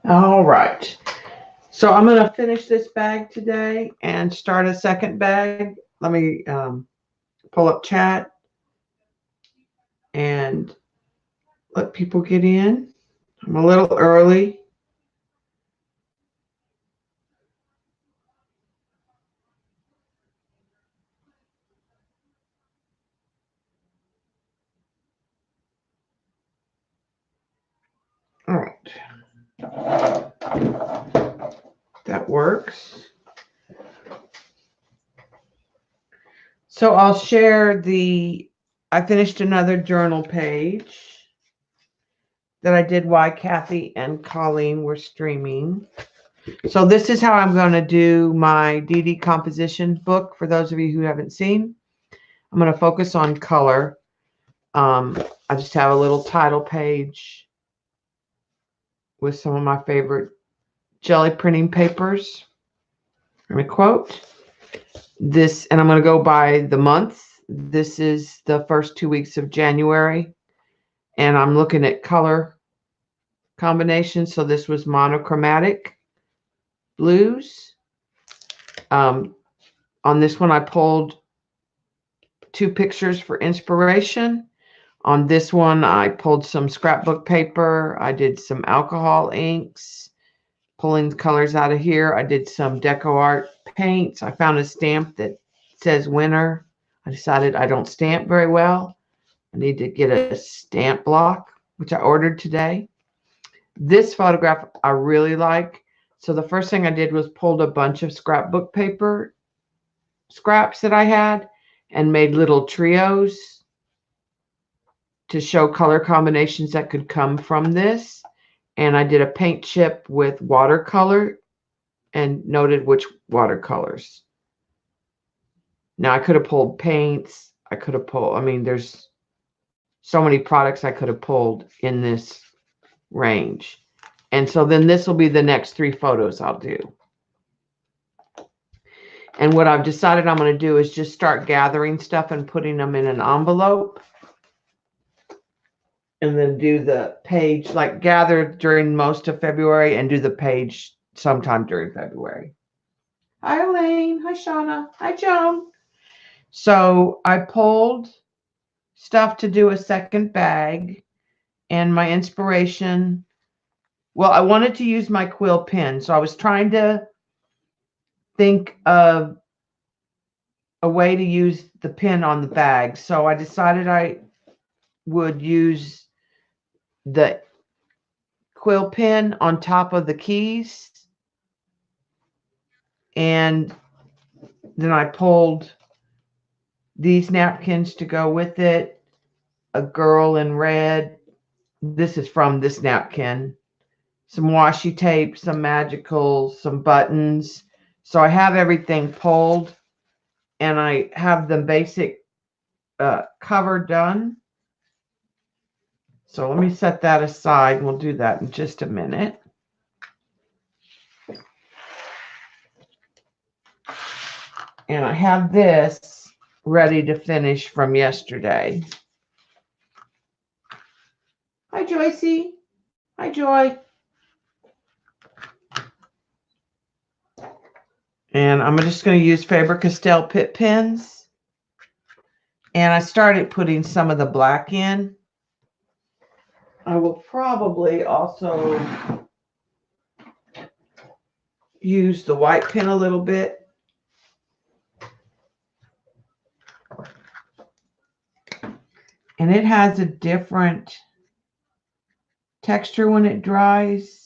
All right. So I'm going to finish this bag today and start a second bag. Let me pull up chat and let people get in. I'm a little early. All right. That works. So I'll share I finished another journal page that I did while Kathy and Colleen were streaming. So this is how I'm going to do my DD composition book for those of you who haven't seen. I'm going to focus on color. I just have a little title page with some of my favorite jelly printing papers. Let me quote this, and I'm going to go by the month. This is the first 2 weeks of January, and I'm looking at color combinations. So this was monochromatic blues. On this one, I pulled 2 pictures for inspiration. On this one, I pulled some scrapbook paper. I did some alcohol inks, pulling colors out of here. I did some deco art paints. I found a stamp that says winter. I decided I don't stamp very well. I need to get a stamp block, which I ordered today. This photograph I really like. So the first thing I did was pulled a bunch of scrapbook paper scraps that I had and made little trios to show color combinations that could come from this. And I did a paint chip with watercolor and noted which watercolors. Now I could have pulled paints. I could have pulled, there's so many products I could have pulled in this range. And so then this will be the next 3 photos I'll do. And what I've decided I'm going to do is just start gathering stuff and putting them in an envelope. And then do the page, like gather during most of February and do the page sometime during February. Hi, Elaine. Hi, Shauna. Hi, Joan. So I pulled stuff to do a second bag, and my inspiration, well, I wanted to use my quill pen. So I was trying to think of a way to use the pen on the bag. So I decided I would use the quill pen on top of the keys. And then I pulled these napkins to go with it. A girl in red. This is from this napkin. Some washi tape, some magicals, some buttons. So I have everything pulled, and I have the basic cover done. So let me set that aside, and we'll do that in just a minute. And I have this ready to finish from yesterday. Hi, Joycey. Hi, Joy. And I'm just going to use Faber-Castell Pitt pens. And I started putting some of the black in. I will probably also use the white pen a little bit. And it has a different texture when it dries.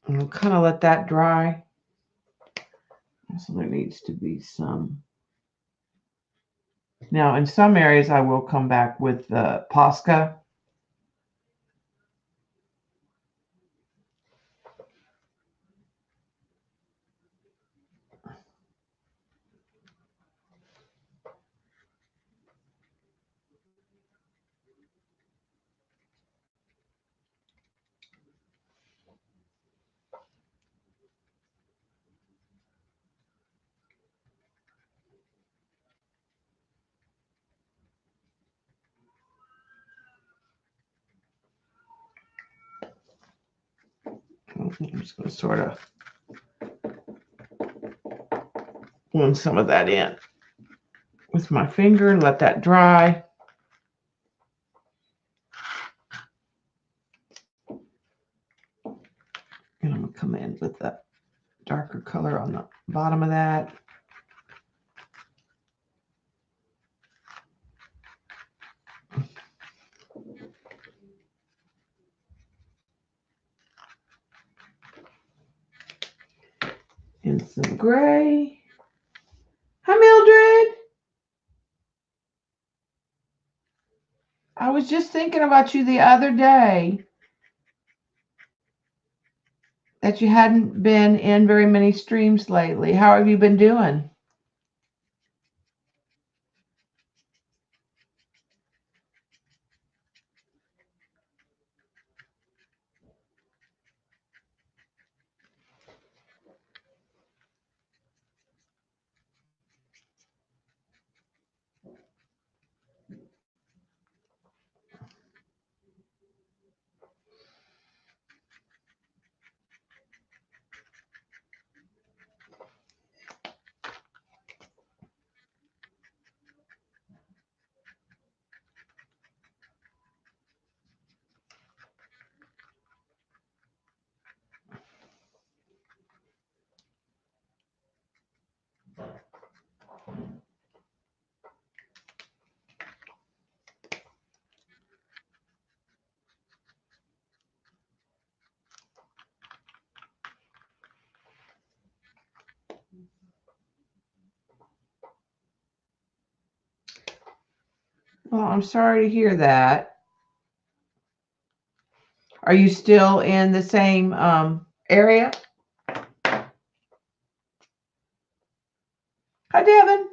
And we'll kind of let that dry. So there needs to be some Now, in some areas, I will come back with the Posca. I'm just going to sort of blend some of that in with my finger and let that dry. And I'm going to come in with the darker color on the bottom of that. And some gray. Hi, Mildred. I was just thinking about you the other day that you hadn't been in very many streams lately. How have you been doing? Well, I'm sorry to hear that. Are you still in the same area? Hi, Devin.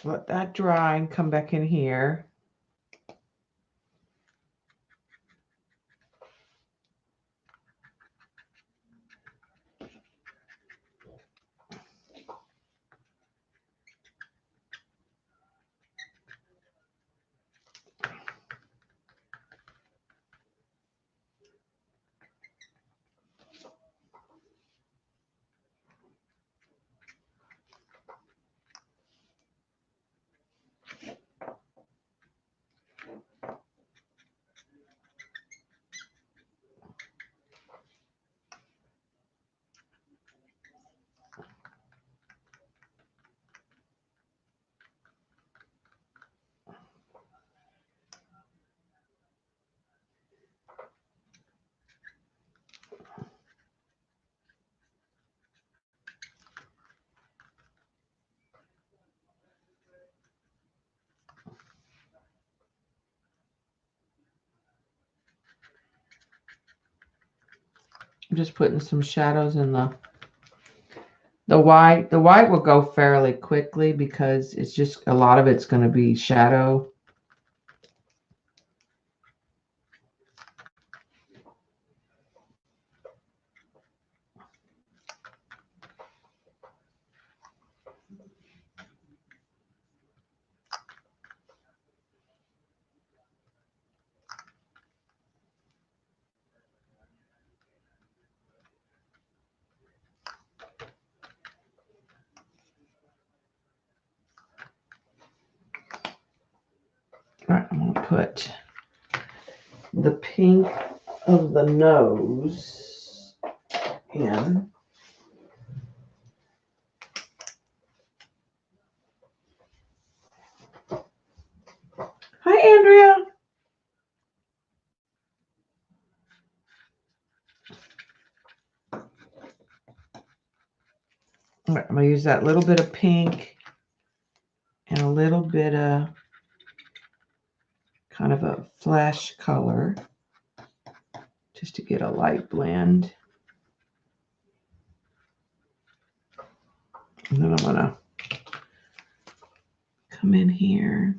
Let that dry and come back in here. I'm just putting some shadows in the white. The white will go fairly quickly because it's just a lot of it's going to be shadow. All right, I'm going to put the pink of the nose in. Hi, Andrea. All right, I'm going to use that little bit of pink and a little bit of kind of a flash color just to get a light blend. And then I'm going to come in here.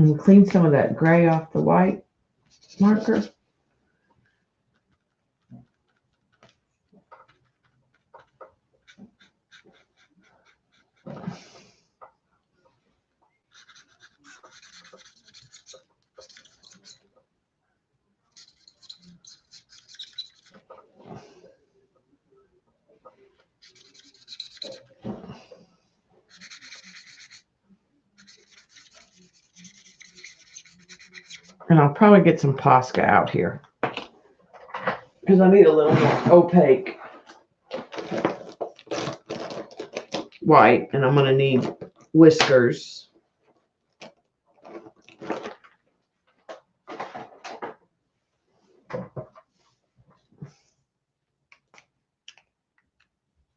And clean some of that gray off the white marker. And I'll probably get some Posca out here because I need a little more opaque white, and I'm going to need whiskers.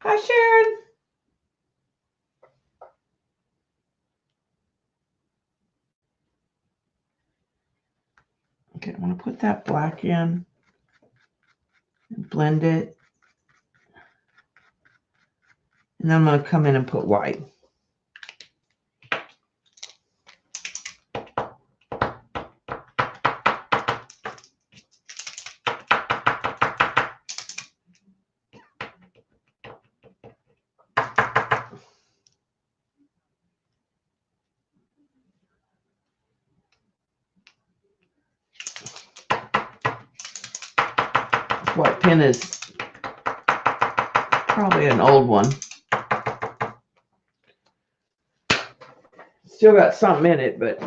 Hi, Sharon. Okay, I'm going to put that black in and blend it. And then I'm going to come in and put white. White pen is probably an old one. Still got something in it, but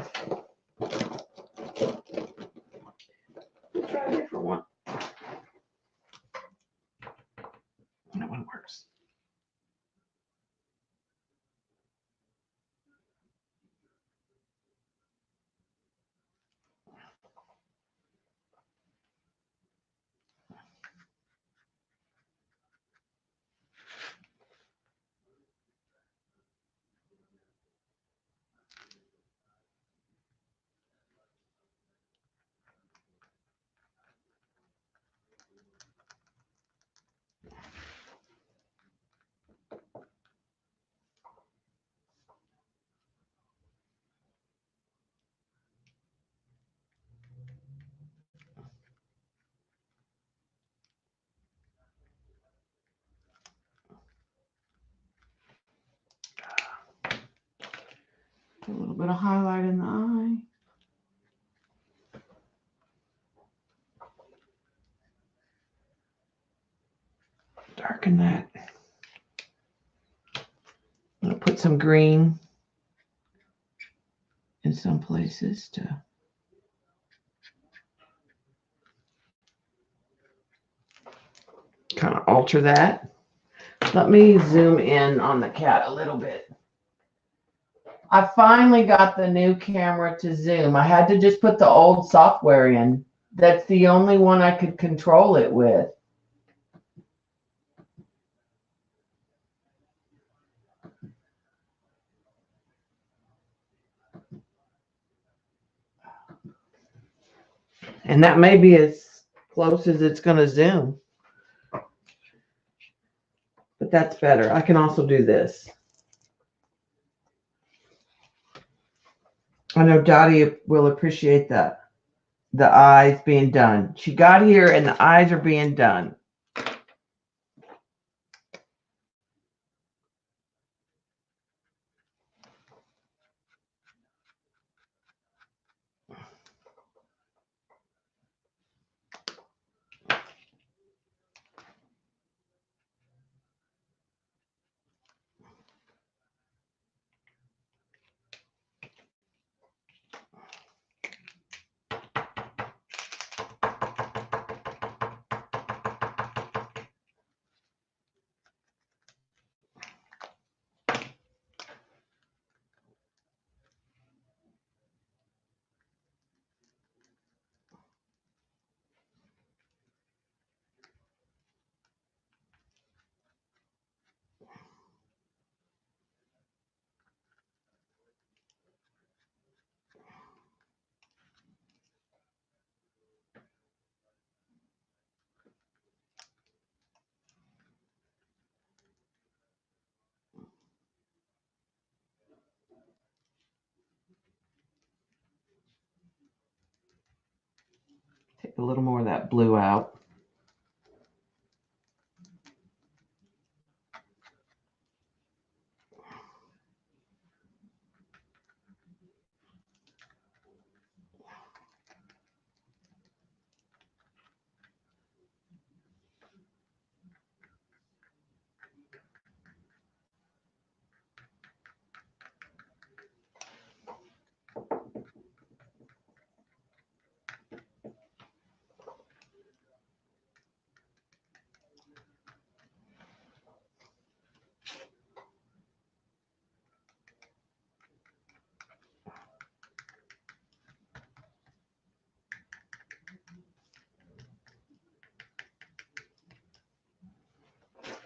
we'll try a different one. That one works. A little bit of highlight in the eye. Darken that. I'm going to put some green in some places to kind of alter that. Let me zoom in on the cat a little bit. I finally got the new camera to zoom. I had to just put the old software in. That's the only one I could control it with. And that may be as close as it's going to zoom. But that's better. I can also do this. I know Dottie will appreciate that. The eyes being done. She got here and the eyes are being done. Take a little more of that blue out.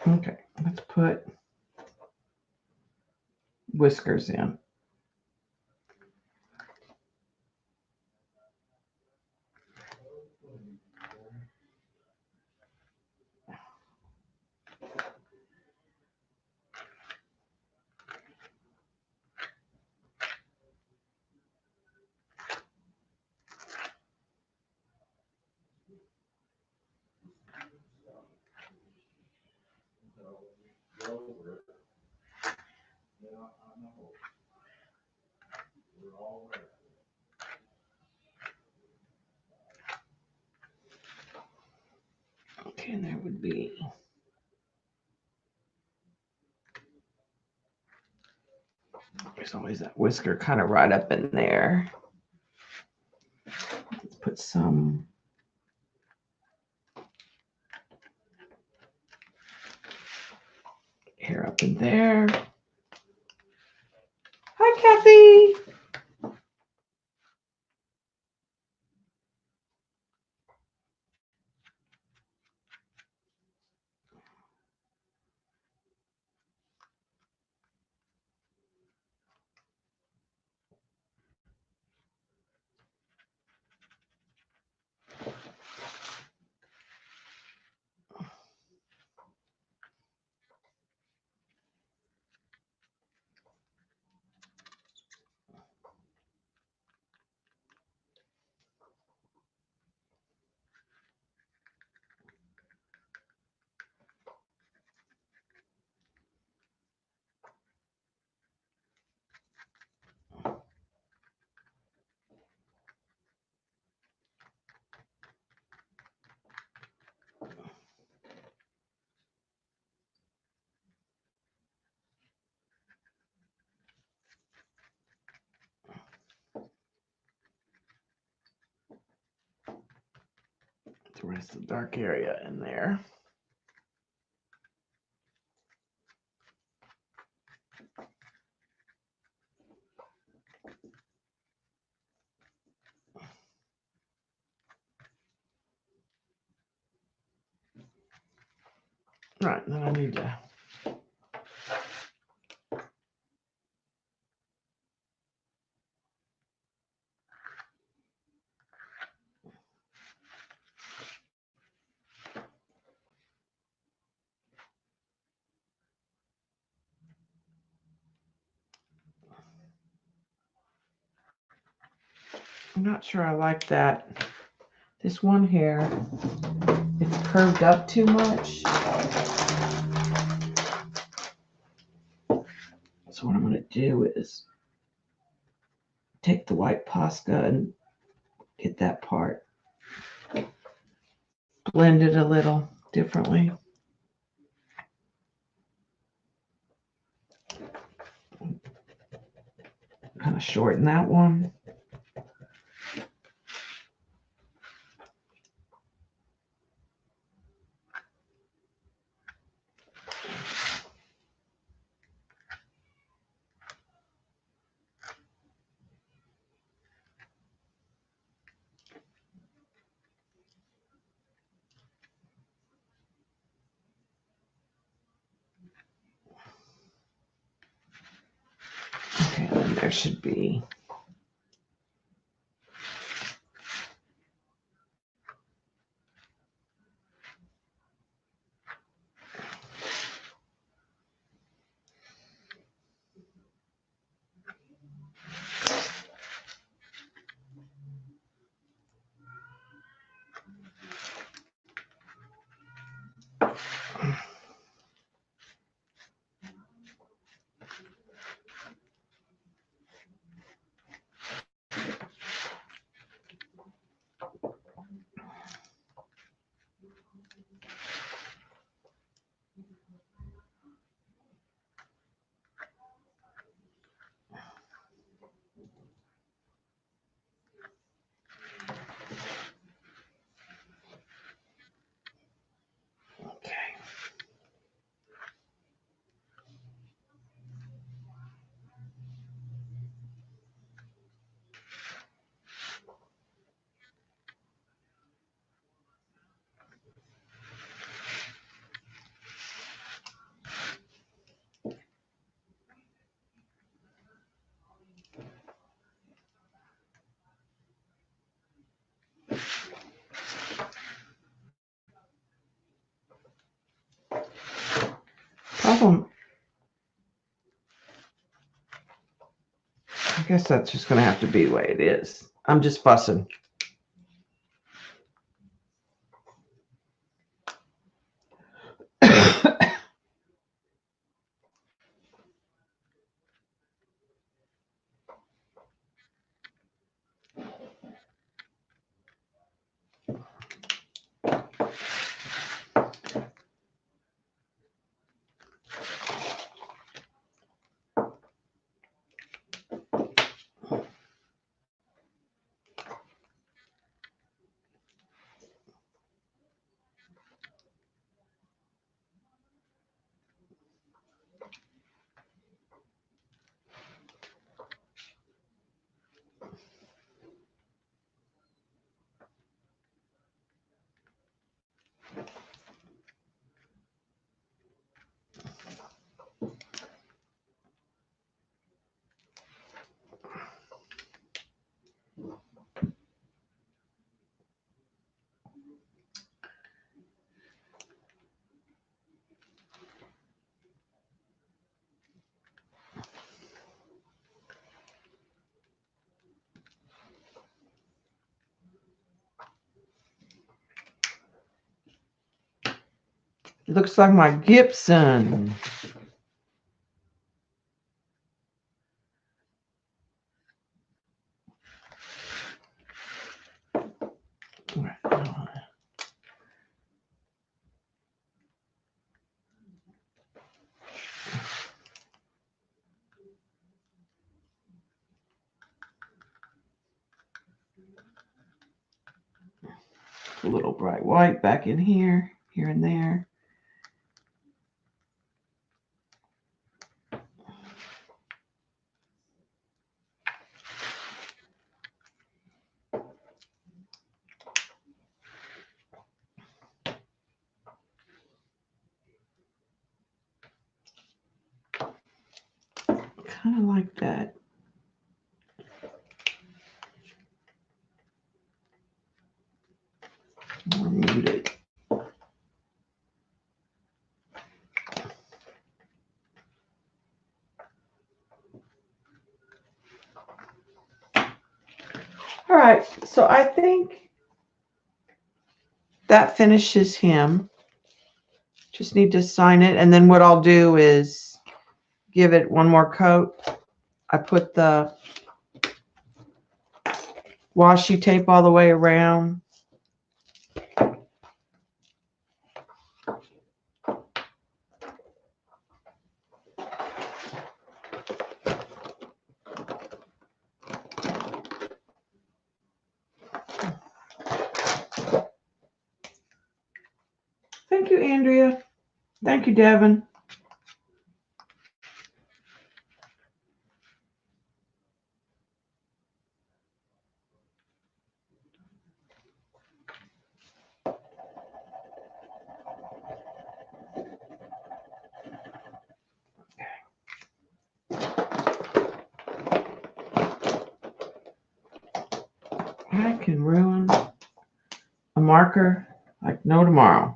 Okay, let's put whiskers in. Okay, and there would be there's always that whisker kind of right up in there. Let's put some hair up in there. Hi, Kathy. rest of the dark area in there. Right, then I need to I'm not sure I like that. This one here, it's curved up too much. So what I'm going to do is take the white Posca and get that part blended a little differently. Kind of shorten that one. Okay, and there should be okay. Problem. I guess that's just going to have to be the way it is. I'm just fussing. Looks like my Gibson. a little bright white back in here, here and there. Kind of like that. More muted. All right, so I think that finishes him. Just need to sign it, and then what I'll do is give it one more coat. I put the washi tape all the way around. Thank you, Andrea. Thank you, Devin. I can ruin a marker like no tomorrow.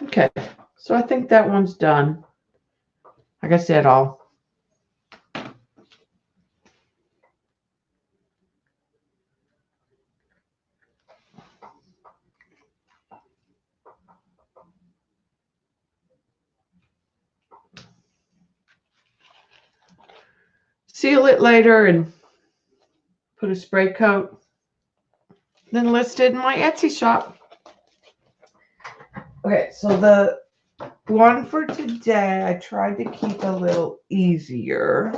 Okay, so I think that one's done. Like I said, I'll seal it later and put a spray coat, then list it in my Etsy shop. Okay, so the one for today, I tried to keep a little easier.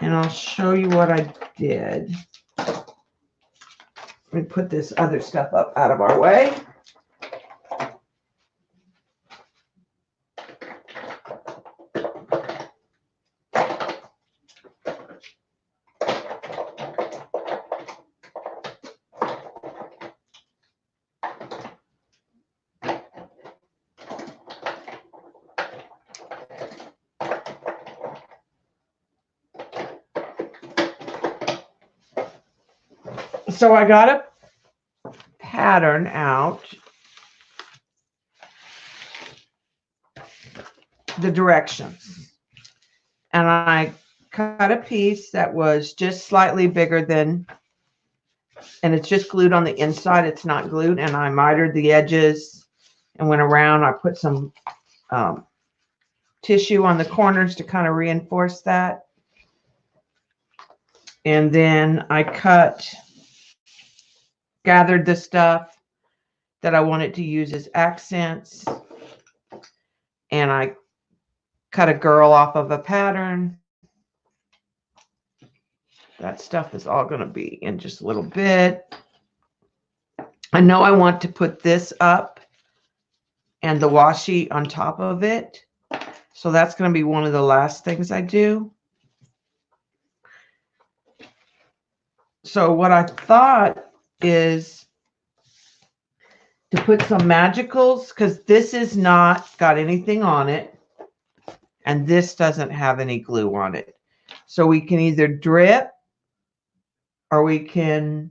And I'll show you what I did. Let me put this other stuff up out of our way. So I got a pattern out, the directions, and I cut a piece that was just slightly bigger than, and it's just glued on the inside, it's not glued, and I mitered the edges and went around. I put some tissue on the corners to kind of reinforce that, and then I gathered the stuff that I wanted to use as accents, and I cut a girl off of a pattern. That stuff is all going to be in just a little bit. I know I want to put this up and the washi on top of it, so that's going to be one of the last things I do. So what I thought is to put some magicals, because this is not got anything on it, and this doesn't have any glue on it. So we can either drip or we can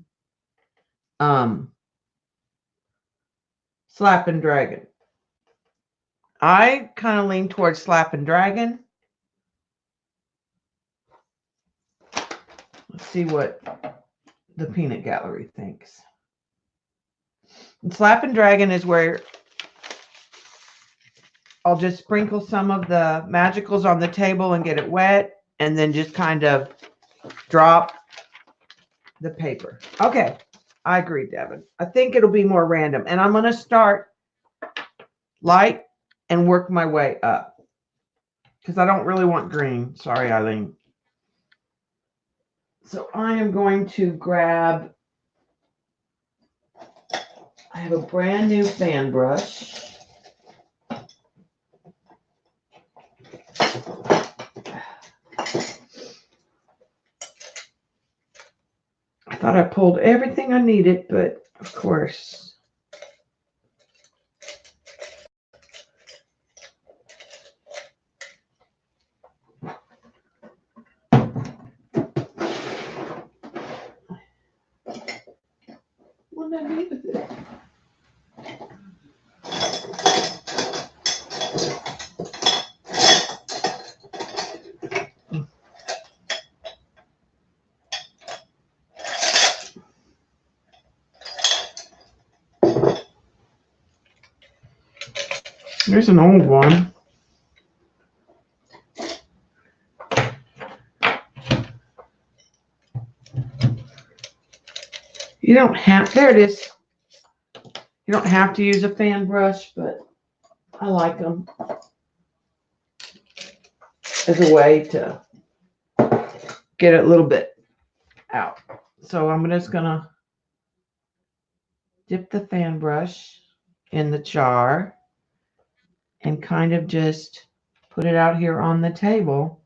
slap and dragon. I kind of lean towards slap and dragon. Let's see what the peanut gallery thinks. And slap and dragon is where I'll just sprinkle some of the magicals on the table and get it wet, and then just kind of drop the paper. Okay, I agree, Devin. I think it'll be more random. And I'm going to start light and work my way up. Because I don't really want green. Sorry, Eileen. So I am going to grab, I have a brand new fan brush. I thought I pulled everything I needed, but of course. What did I do with it? There's an old one. You don't have, there it is. You don't have to use a fan brush, but I like them as a way to get it a little bit out. So I'm just going to dip the fan brush in the jar and kind of just put it out here on the table.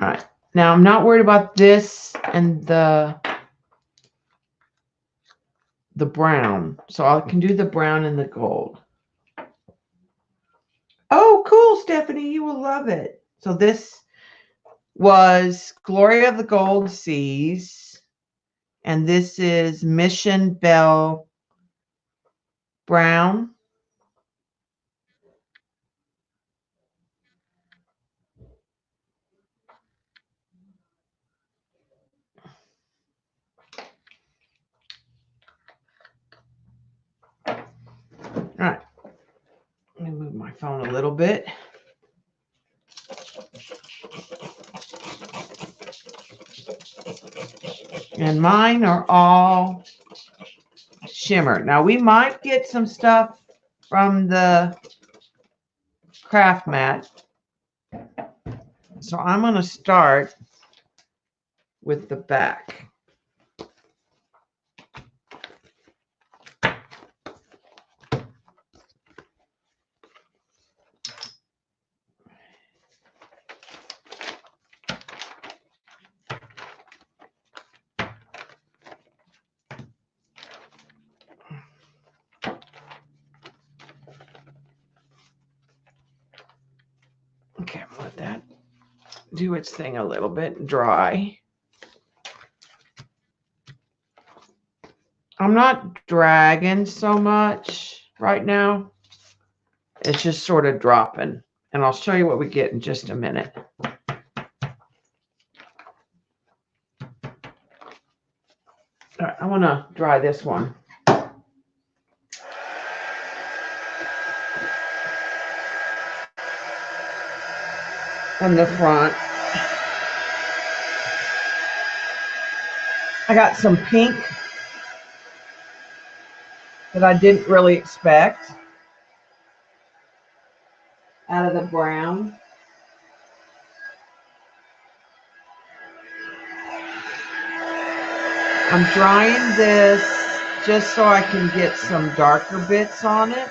All right. Now I'm not worried about this and the brown. So I can do the brown and the gold. Oh, cool, Stephanie. You will love it. So this was Glory of the Gold Seas. And this is Mission Bell Brown. All right. Let me move my phone a little bit. And mine are all shimmer. Now we might get some stuff from the craft mat. So I'm going to start with the back. Okay, I'm going to let that do its thing a little bit, dry. I'm not dragging so much right now. It's just sort of dropping. And I'll show you what we get in just a minute. All right, I want to dry this one. On the front. I got some pink that I didn't really expect out of the brown. I'm drying this just so I can get some darker bits on it.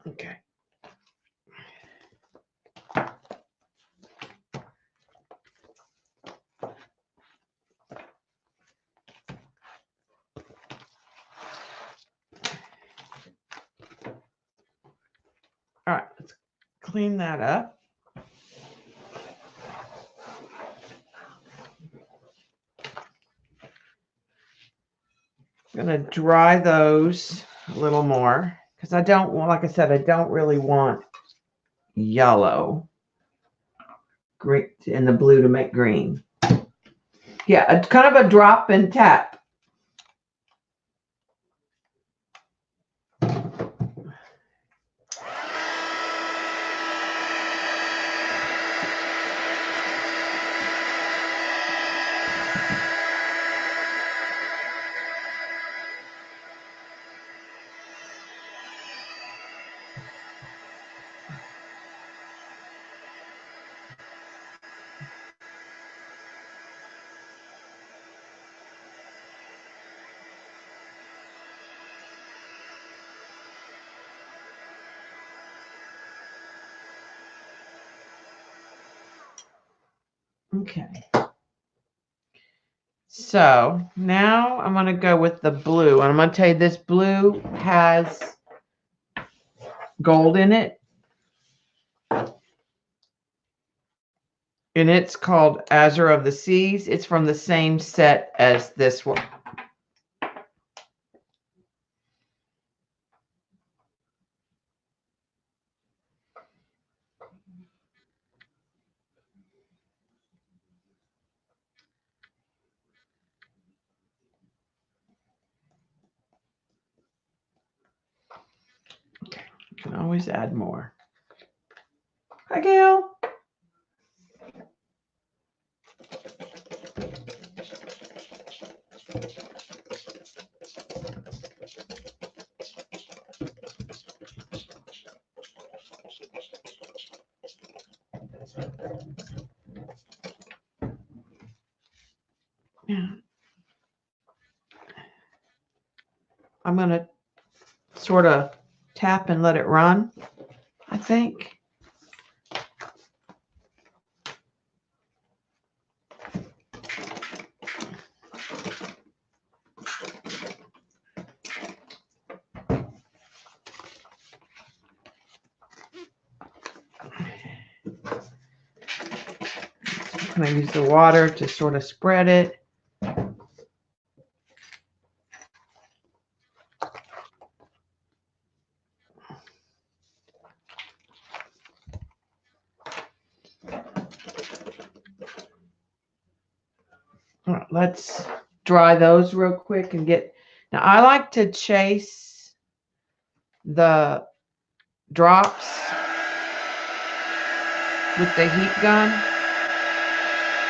Okay. All right, let's clean that up. I'm going to dry those a little more because I don't want, like I said, I don't really want yellow green and the blue to make green. Yeah, kind of a drop and tap. Okay. So now I'm going to go with the blue. And I'm going to tell you this blue has gold in it. And it's called Azure of the Seas. It's from the same set as this one. Okay, you can always add more. Hi, Gail. Yeah. I'm going to sort of tap and let it run, I think. I'm going to use the water to sort of spread it. All right, let's dry those real quick and get. Now, I like to chase the drops with the heat gun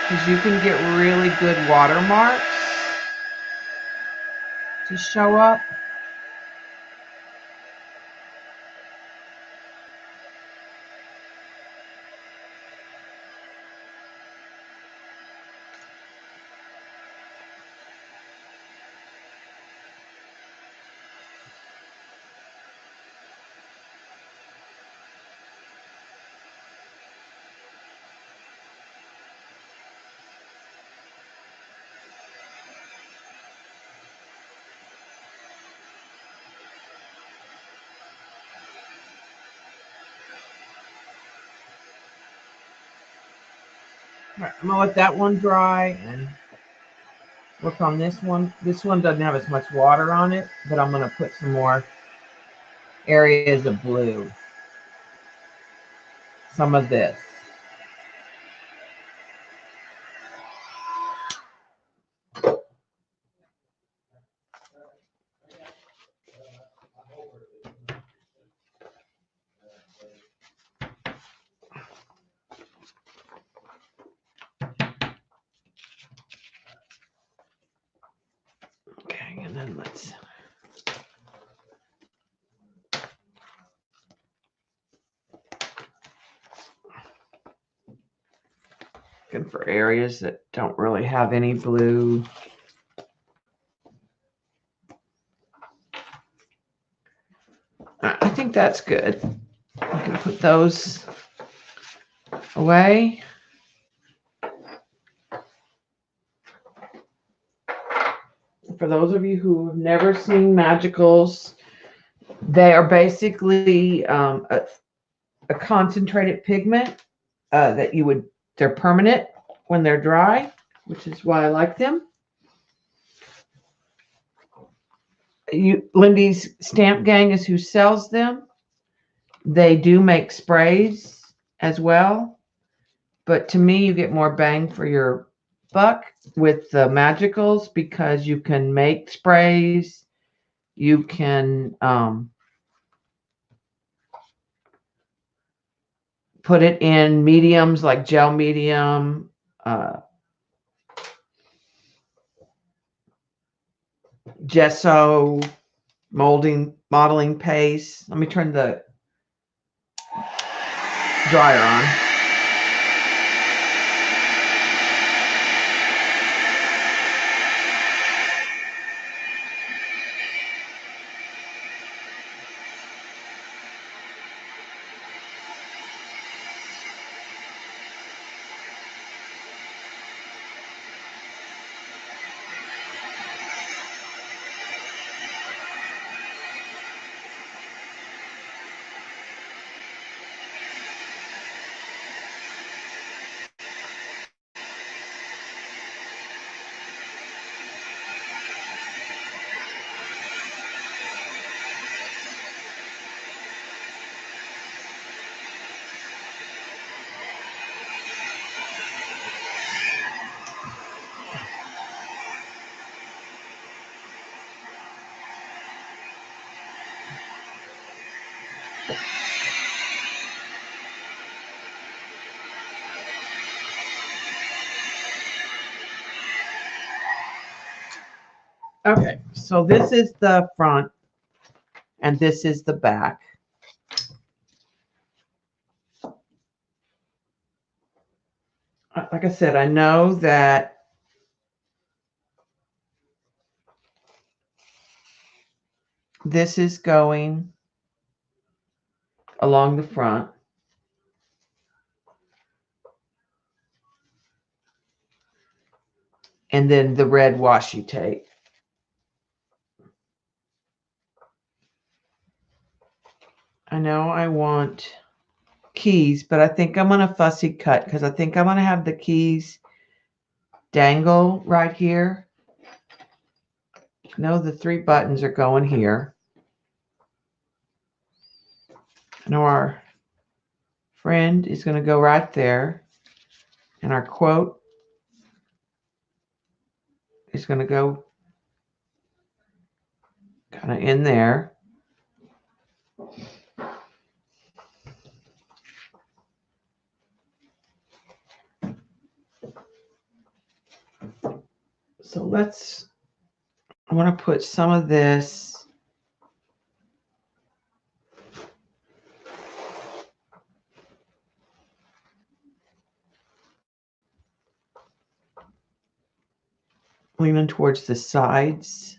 because you can get really good watermarks to show up. All right, I'm gonna let that one dry and work on this one. This one doesn't have as much water on it, but I'm gonna put some more areas of blue. Some of this. Okay, and then let's looking for areas that don't really have any blue. I think that's good. I can put those away. For those of you who have never seen magicals, they are basically a concentrated pigment that you would, they're permanent when they're dry, which is why I like them. Lindy's Stamp Gang is who sells them. They do make sprays as well, but to me, you get more bang for your buck with the magicals because you can make sprays. You can put it in mediums like gel medium, gesso, modeling paste. Let me turn the dryer on. Okay, so this is the front and this is the back. Like I said, I know that this is going along the front. And then the red washi tape. I know I want keys, but I think I'm going to fussy cut because I think I'm going to have the keys dangle right here. No, the 3 buttons are going here. I know our friend is going to go right there. And our quote is going to go kind of in there. So I want to put some of this leaning towards the sides.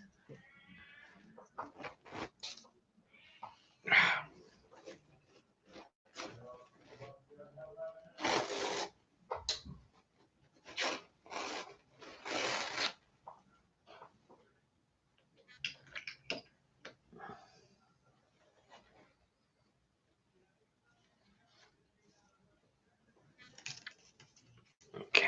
Okay.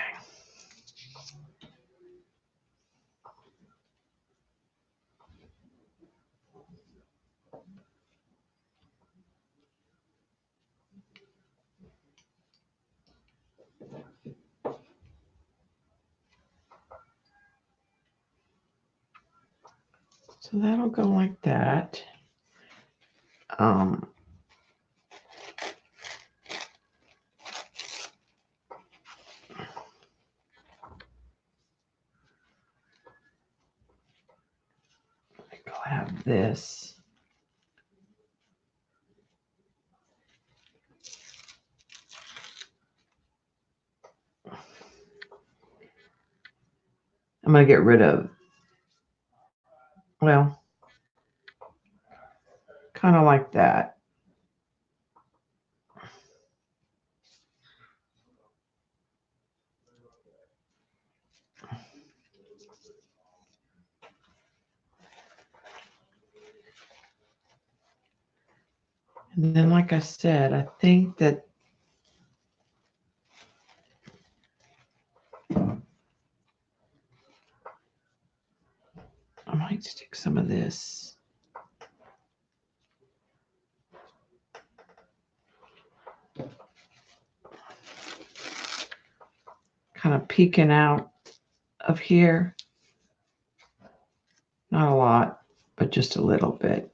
So that'll go like that. I'll have this. I'm going to get rid of, well, kind of like that. And then, like I said, I think that I might stick some of this. kind of peeking out of here. Not a lot, but just a little bit.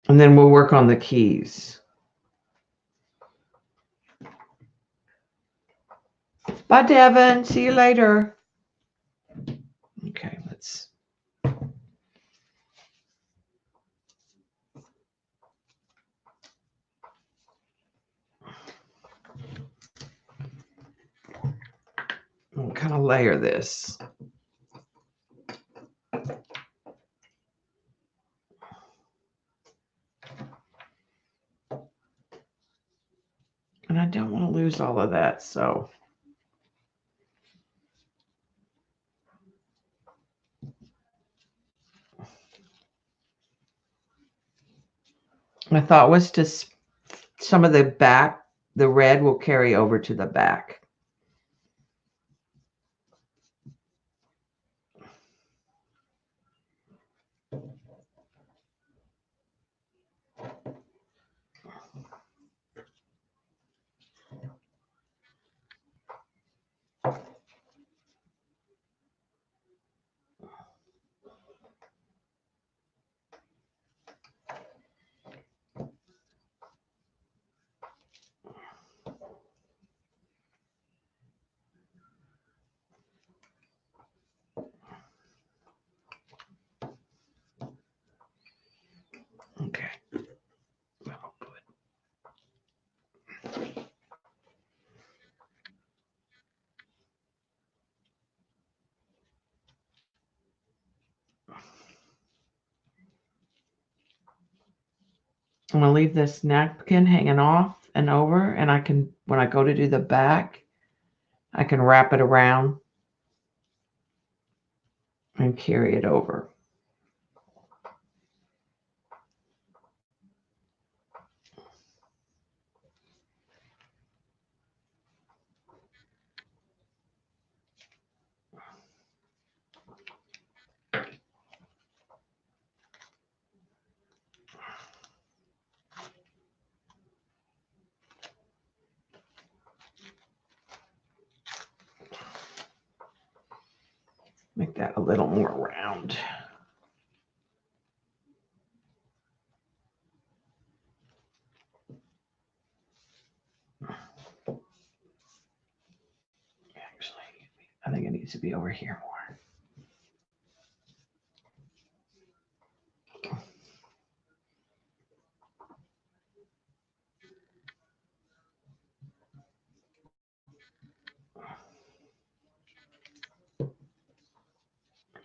And then we'll work on the keys. Bye, Devin. See you later. Okay, let's. We'll kind of layer this. And I don't want to lose all of that, so. My thought was to some of the back, the red will carry over to the back. Okay. I'm going to leave this napkin hanging off and over, and I can, when I go to do the back, I can wrap it around and carry it over. Make that a little more round. Actually, I think it needs to be over here more.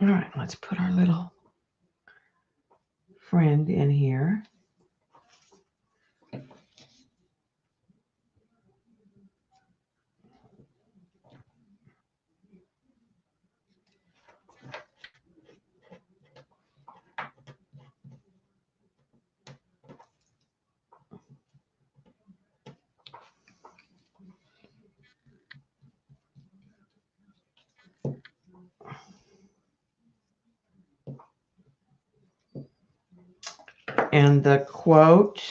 All right, let's put our little friend in here. And the quote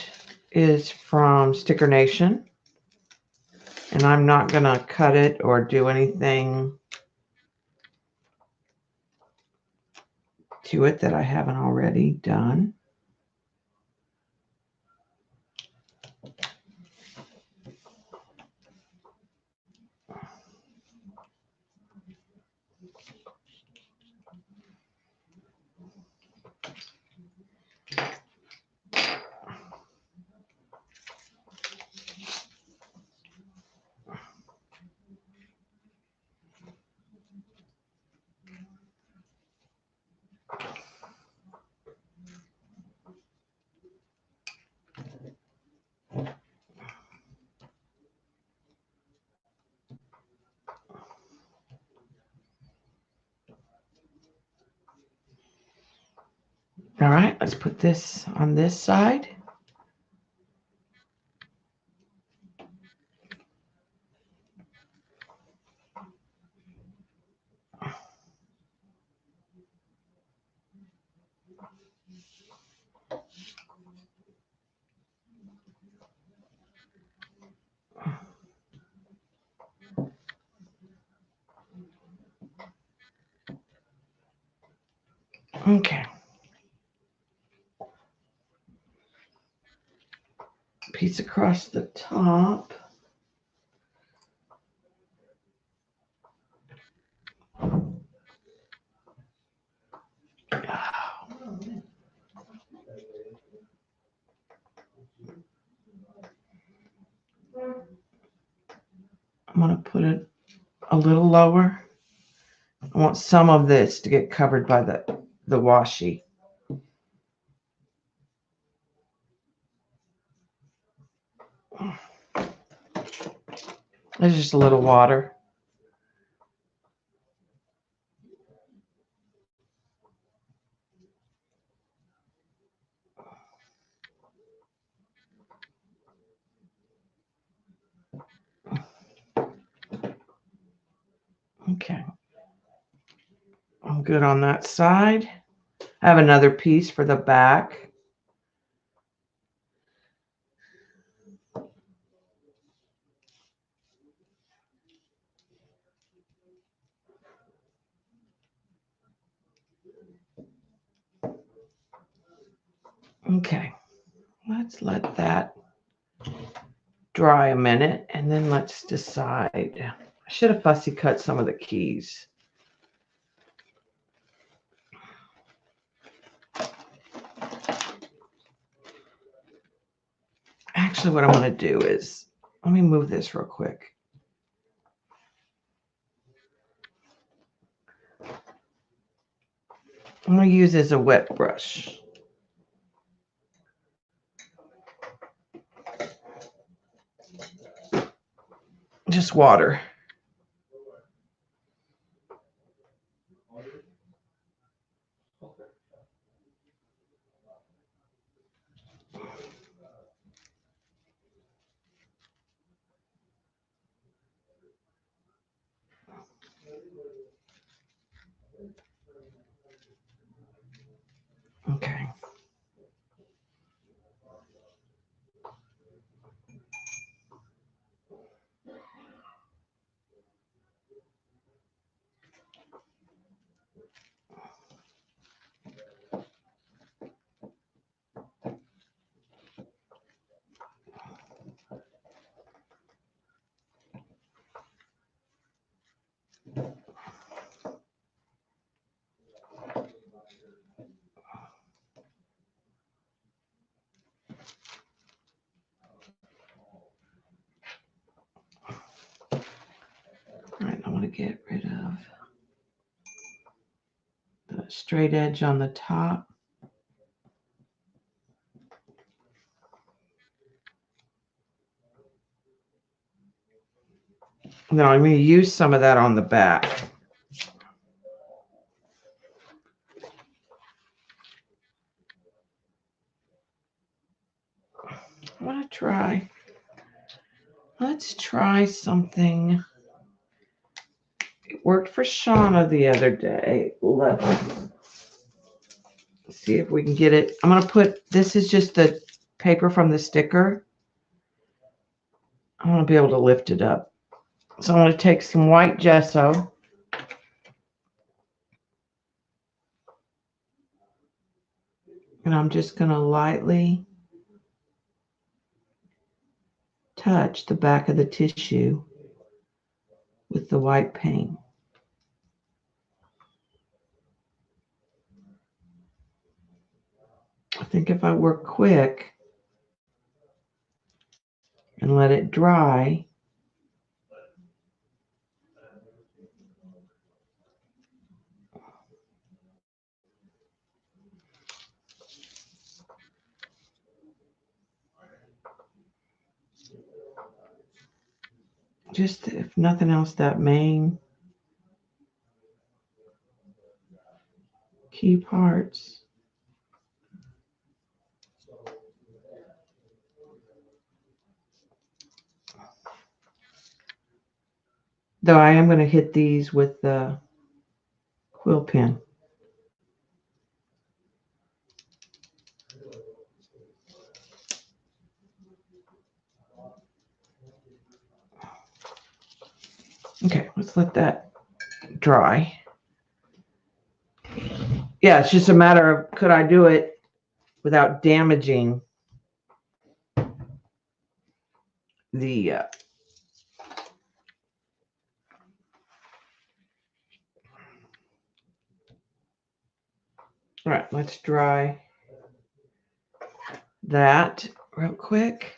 is from Sticker Nation. And I'm not going to cut it or do anything to it that I haven't already done. All right, let's put this on this side. Okay. Piece across the top. I'm going to put it a little lower. I want some of this to get covered by the washi. There's just a little water. Okay. I'm good on that side. I have another piece for the back. Okay. Let's let that dry a minute and then let's decide. I should have fussy cut some of the keys. Actually, what I'm going to do is, let me move this real quick. I'm going to use this as a wet brush. Just water. Okay. All right, I want to get rid of the straight edge on the top. Now I'm going to use some of that on the back. I want to try. Let's try something. It worked for Shauna the other day. Let's see if we can get it. I'm going to put, this is just the paper from the sticker. I want to be able to lift it up. So I'm going to take some white gesso. And I'm just going to lightly touch the back of the tissue with the white paint. I think if I work quick and let it dry, just if nothing else, that main key parts. Though I am going to hit these with the quill pen. Okay, let's let that dry. Yeah, it's just a matter of could I do it without damaging the all right, let's dry that real quick.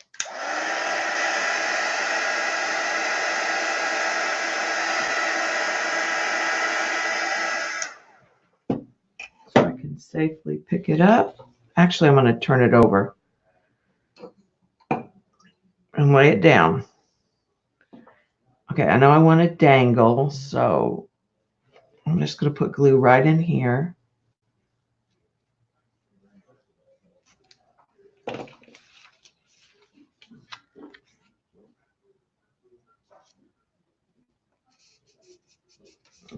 So I can safely pick it up. Actually, I'm going to turn it over and lay it down. Okay, I know I want to dangle, so I'm just going to put glue right in here.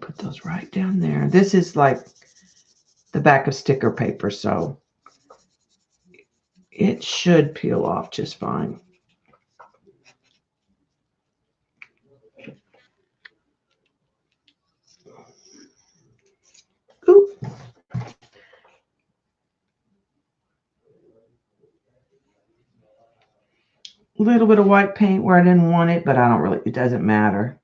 Put those right down there. This is like the back of sticker paper, so it should peel off just fine. Ooh. A little bit of white paint where I didn't want it, but I don't really, it doesn't matter.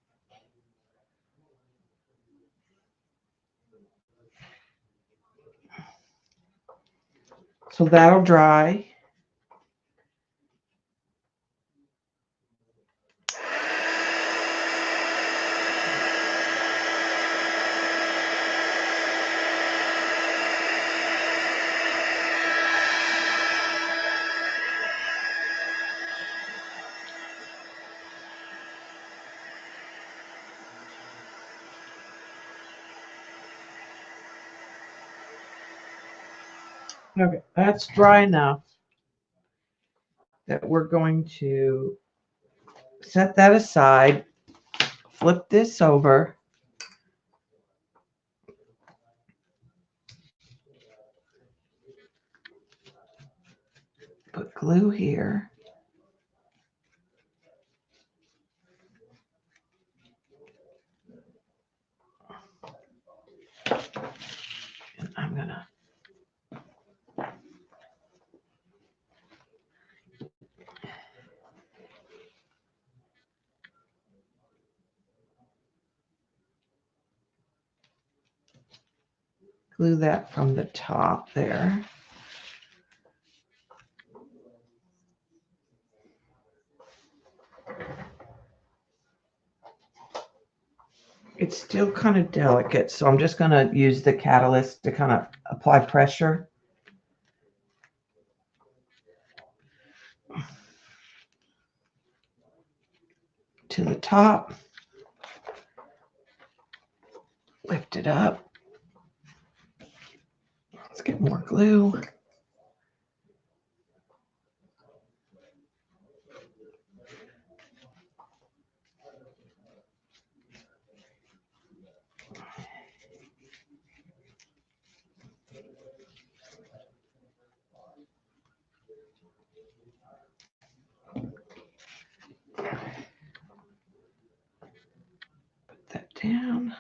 So that'll dry. Okay, that's dry enough that we're going to set that aside, flip this over, put glue here. And I'm gonna glue that from the top there. It's still kind of delicate, so I'm just going to use the catalyst to kind of apply pressure. To the top. Lift it up. Let's get more glue. Put that down.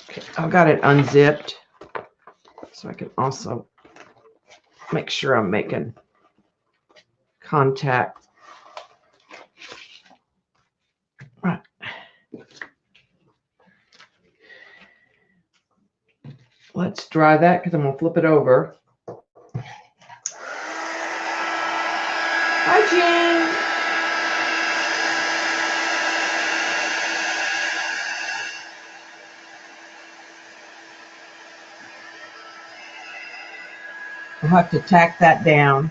Okay, I've got it unzipped so I can also make sure I'm making contact. Right. Let's dry that because I'm going to flip it over. Hi, Jen. I'll have to tack that down.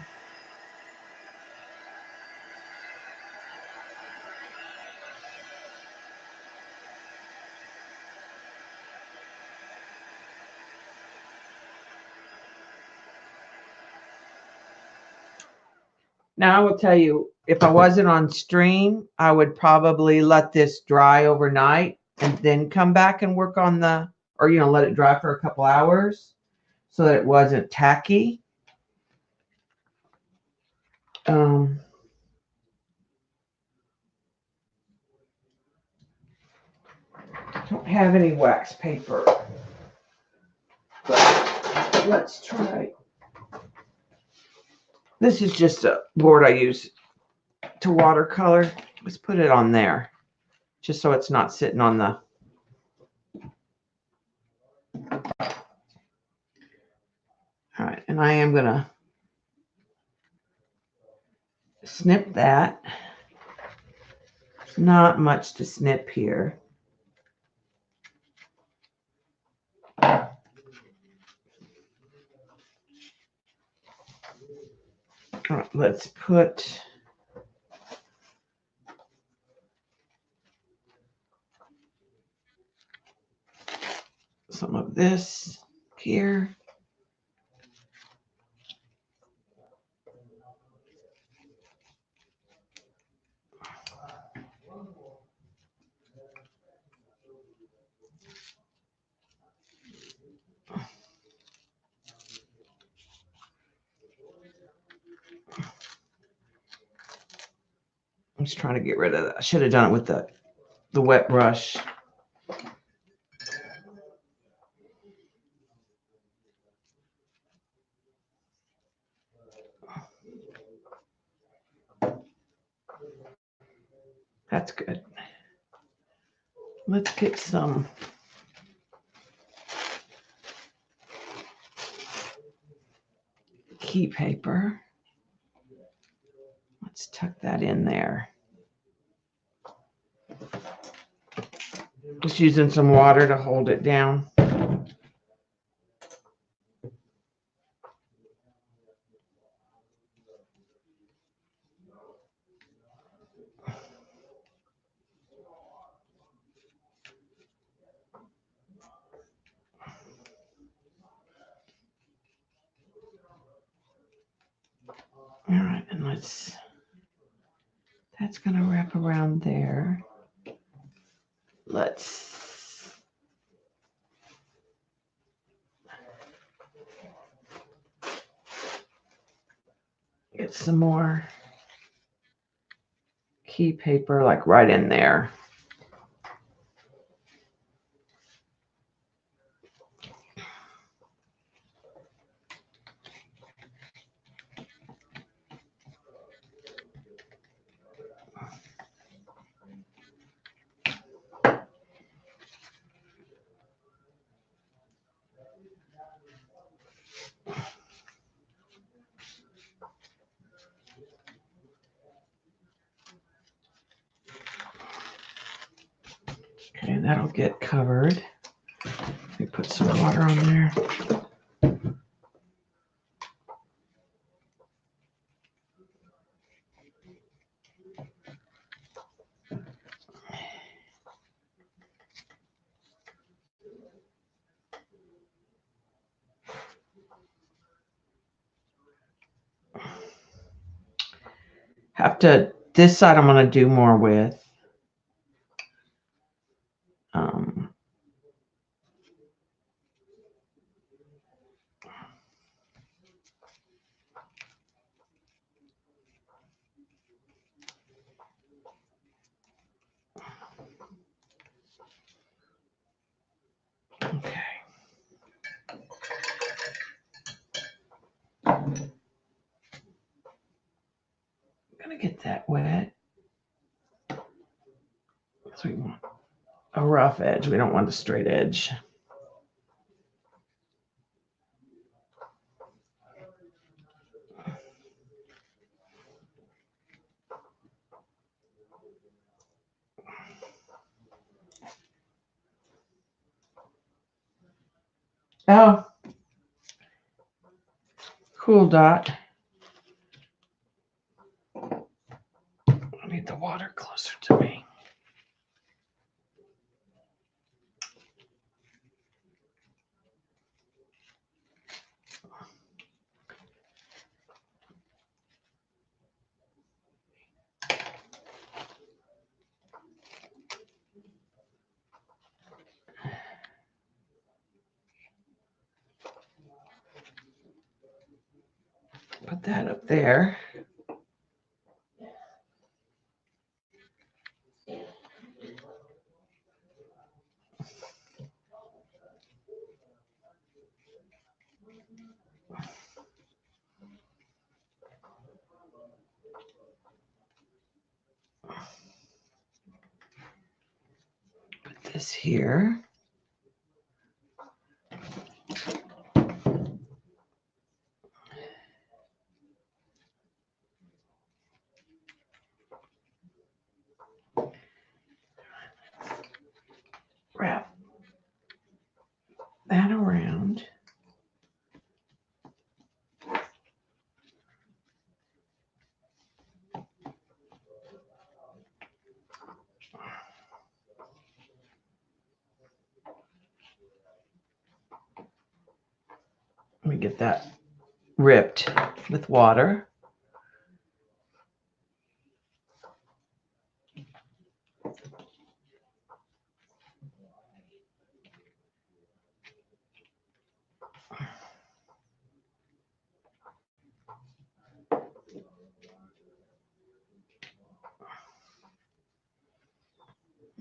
Now I will tell you if I wasn't on stream, I would probably let this dry overnight and then come back and work on the, or, let it dry for a couple hours so that it wasn't tacky. I don't have any wax paper, but let's try. This is just a board I use to watercolor. Let's put it on there, just so it's not sitting on the. All right, and I am going to snip that. Not much to snip here. All right, let's put some of this here. I'm just trying to get rid of that. I should have done it with the wet brush. That's good. Let's get some key paper. Let's tuck that in there. Just using some water to hold it down. All right, and that's going to wrap around there. Let's get some more key paper, like right in there. Okay, that'll get covered. Let me put some water on there. This side I'm going to do more with. Okay. I'm going to get that wet. So we want a rough edge. We don't want a straight edge. Oh, cool dot. I need the water closer to me. Put that up there. Put this here. Wrap that around. Let me get that ripped with water.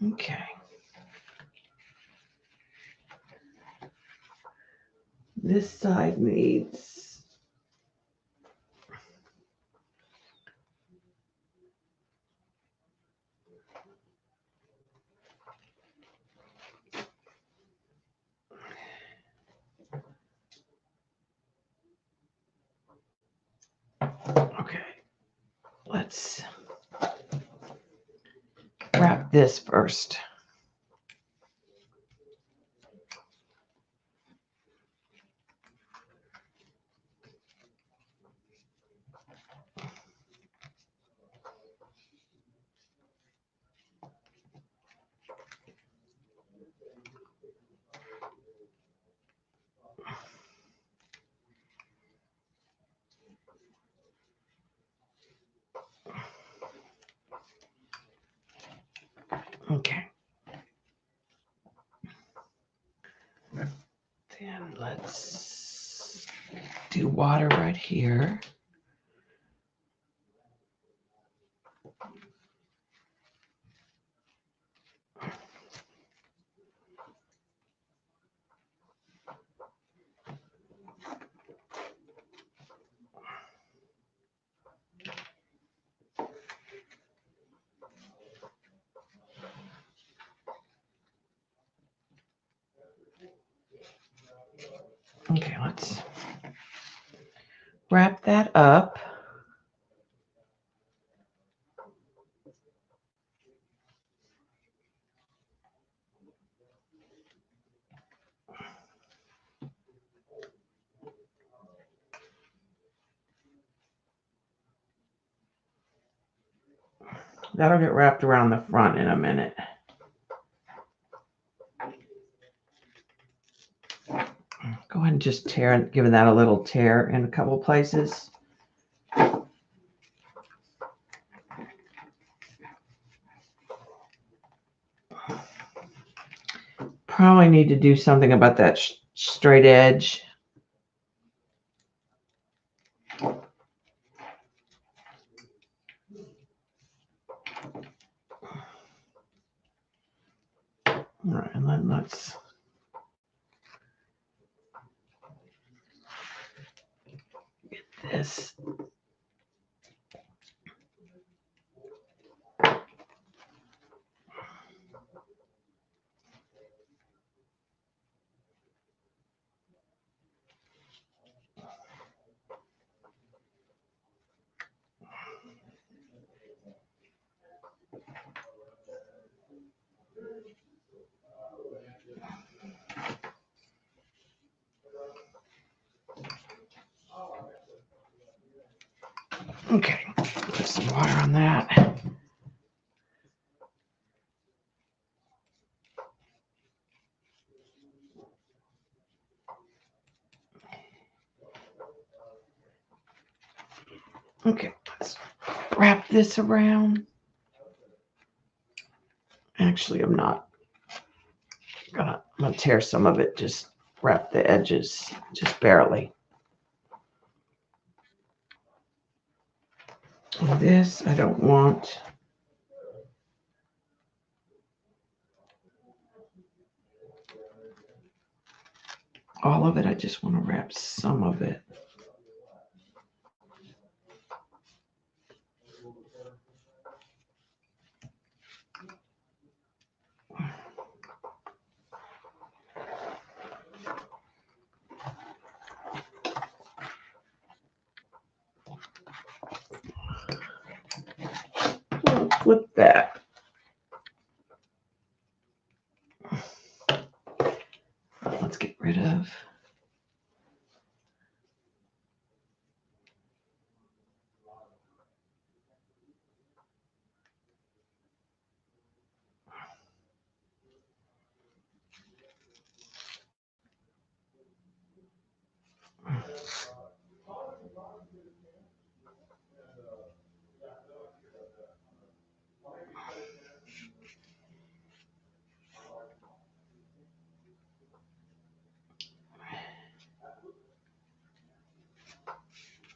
Okay. This side needs okay. Let's wrap this first. Okay. Then let's do water right here. Okay, let's wrap that up. That'll get wrapped around the front in a minute. Go ahead and just tear, giving that a little tear in a couple places. Probably need to do something about that straight edge. All right, and then let's get this. Okay, put some water on that. Okay, let's wrap this around. Actually, I'm not I'm gonna tear some of it, just wrap the edges, just barely. And this I don't want. All of it, I just want to wrap some of it. Flip that. Let's get rid of.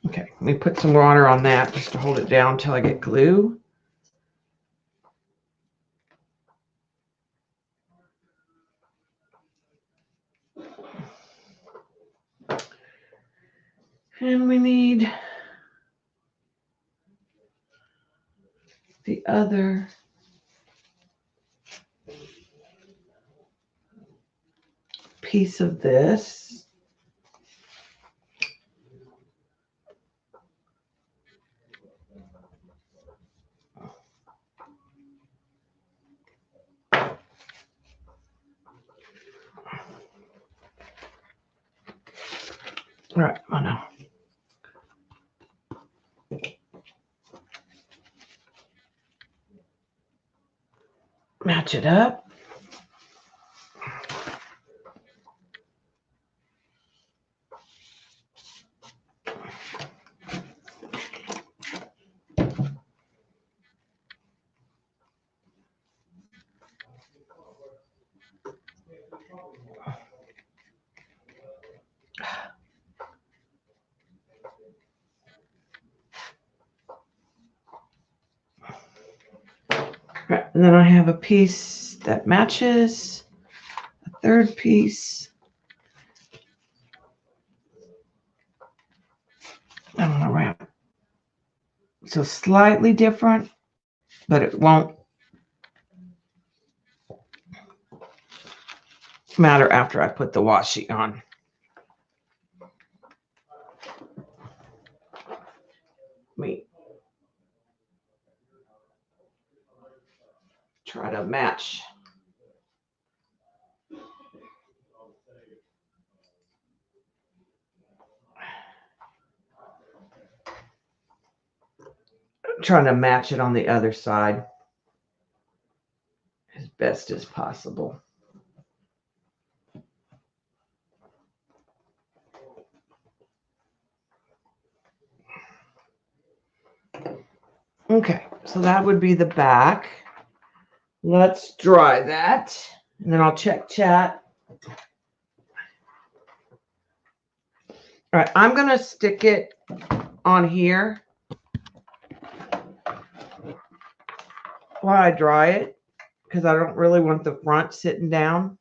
Okay, let me put some water on that just to hold it down until I get glue. And we need the other piece of this. All right, I know. Match it up. Right, and then I have a piece that matches, a third piece. I'm going to wrap. So slightly different, but it won't matter after I put the washi on. Me try to match. Trying to match it on the other side as best as possible. Okay, so that would be the back. Let's dry that, and then I'll check chat. All right, I'm going to stick it on here while I dry it because I don't really want the front sitting down.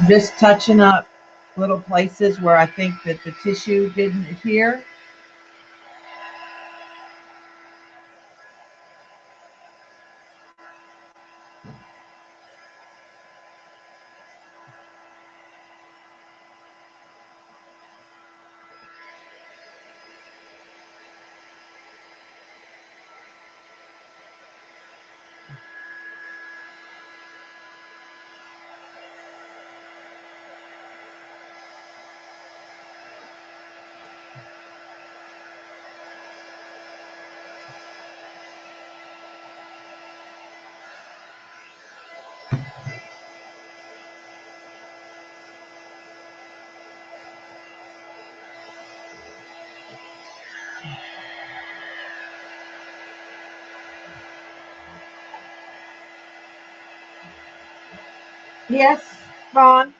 Just touching up little places where I think that the tissue didn't adhere. Yes, Vaughn.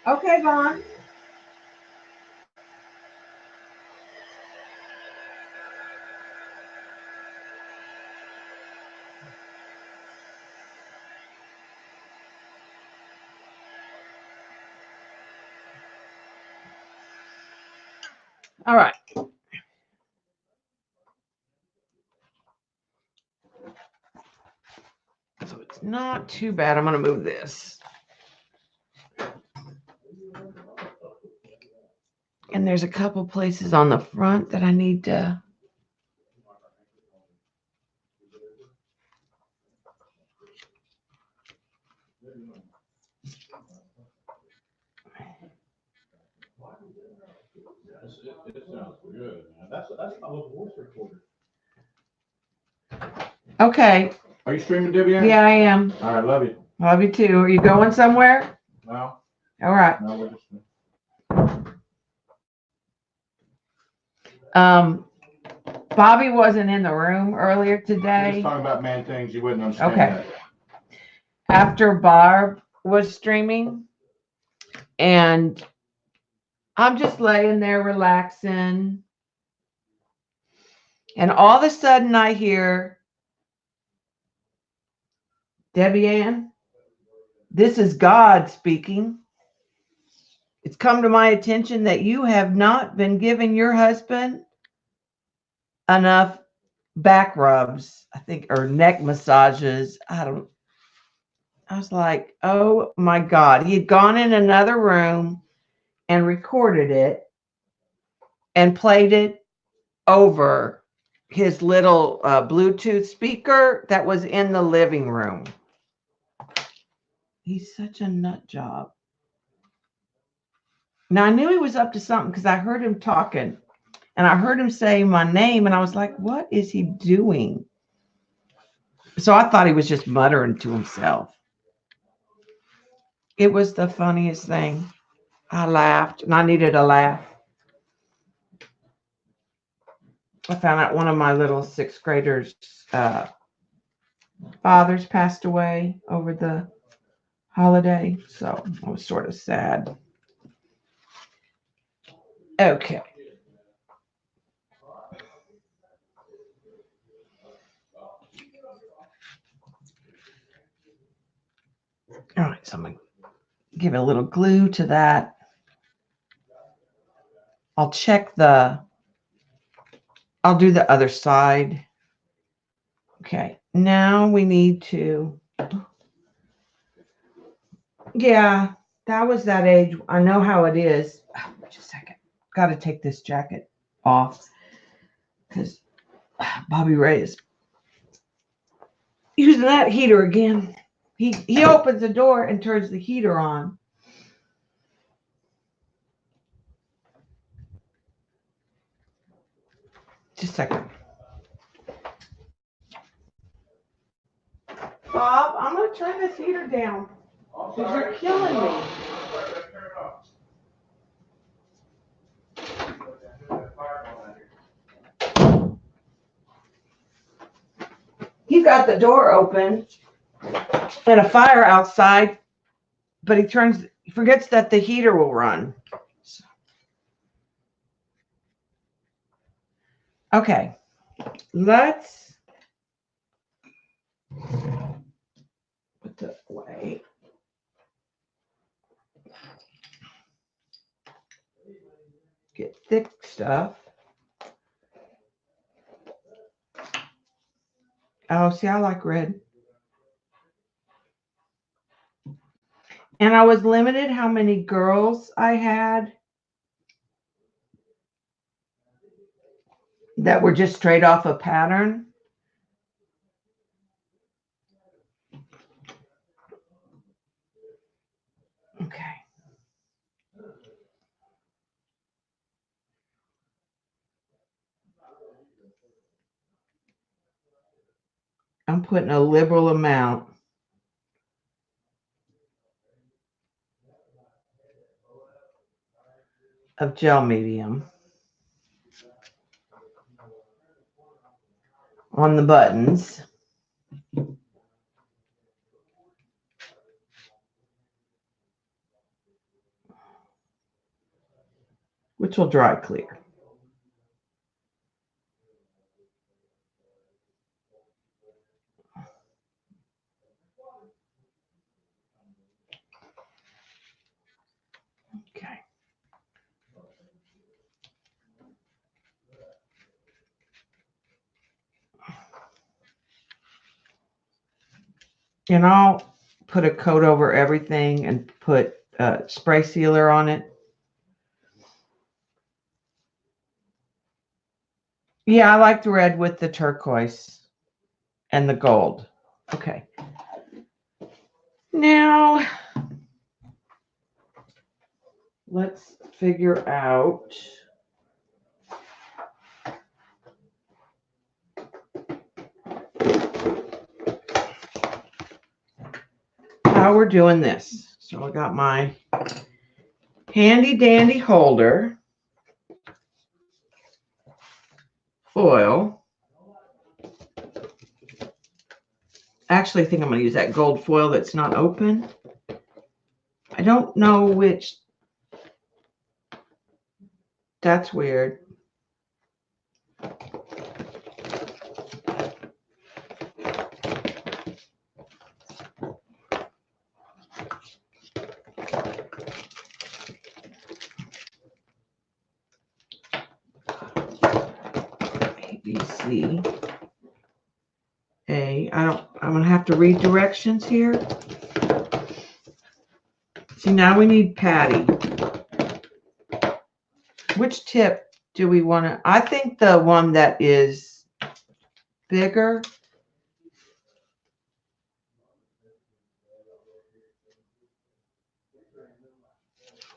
Okay, Vaughn. All right. So it's not too bad. I'm going to move this. And there's a couple places on the front that I need to. It sounds good, man. That's my little voice recorder. Okay. Are you streaming, Debbie Ann? Yeah, I am. All right, love you. Love you too. Are you going somewhere? No, All right. no, we're just. Bobby wasn't in the room earlier We're just today. talking about man things. You wouldn't understand Okay. that. After Barb was streaming, and I'm just laying there relaxing. And all of a sudden I hear, Debbie Ann, this is God speaking. It's come to my attention that you have not been giving your husband enough back rubs, I think, or neck massages. I was like, oh my God. He had gone in another room and recorded it and played it over his little Bluetooth speaker that was in the living room. He's such a nut job. Now, I knew he was up to something because I heard him talking and I heard him say my name and I was like, what is he doing? So I thought he was just muttering to himself. It was the funniest thing. I laughed and I needed a laugh. I found out one of my little sixth graders' fathers passed away over the holiday. So I was sort of sad. Okay. All right, so I'm going to give it a little glue to that. I'll do the other side. Okay, now we need to, yeah, that was that age. I know how it is. Just a second. Got to take this jacket off because Bobby Ray is using that heater again. He opens the door and turns the heater on. Just a second. Bob, I'm going to turn this heater down because you're killing me. got the door open and a fire outside, but he forgets that the heater will run. Okay, let's put that away. Get thick stuff. Oh, see, I like red. And I was limited how many girls I had that were just straight off a pattern. Okay. I'm putting a liberal amount of gel medium on the buttons. Which will dry clear. Okay. And I'll put a coat over everything and put spray sealer on it. Yeah, I like the red with the turquoise and the gold. Okay. Now, let's figure out how we're doing this. So I got my handy dandy holder, foil. Actually, I think I'm going to use that gold foil that's not open. I don't know which. That's weird. ABC. I'm going to have to read directions here. See, now we need patty. Which tip do we want to? I think the one that is bigger.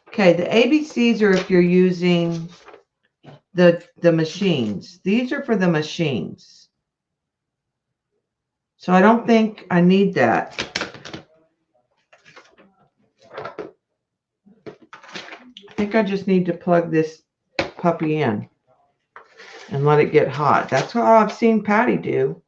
Okay, the ABCs are if you're using the machines. These are for the machines. So I don't think I need that. I think I just need to plug this puppy in and let it get hot. That's what I've seen Patty do.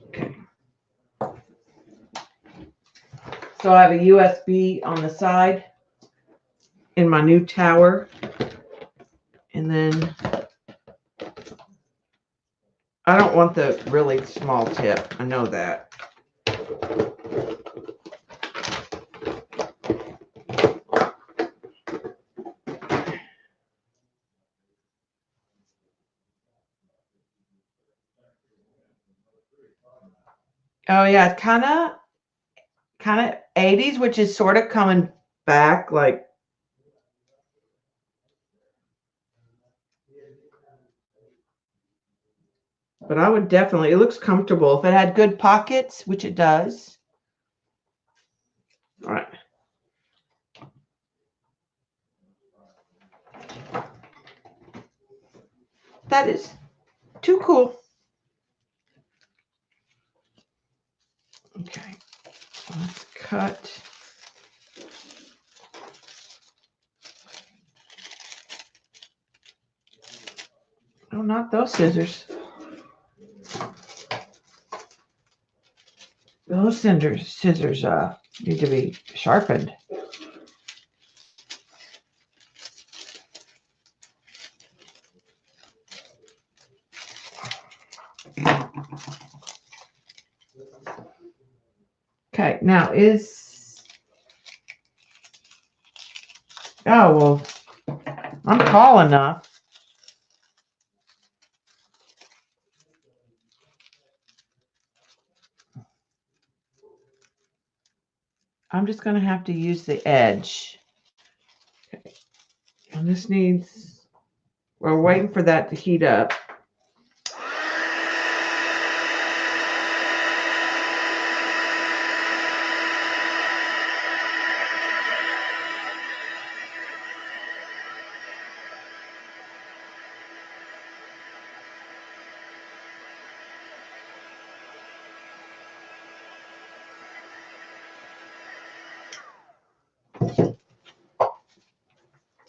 Okay. So I have a USB on the side in my new tower. And then I don't want the really small tip. I know that. Oh yeah, it's kind of 80s, which is sort of coming back like. But I would definitely, it looks comfortable. If it had good pockets, which it does. All right. That is too cool. Okay. Let's cut not those scissors. Those scissors need to be sharpened. Okay, now oh, well, I'm tall enough. I'm just going to have to use the edge. Okay. And this needs, we're waiting for that to heat up.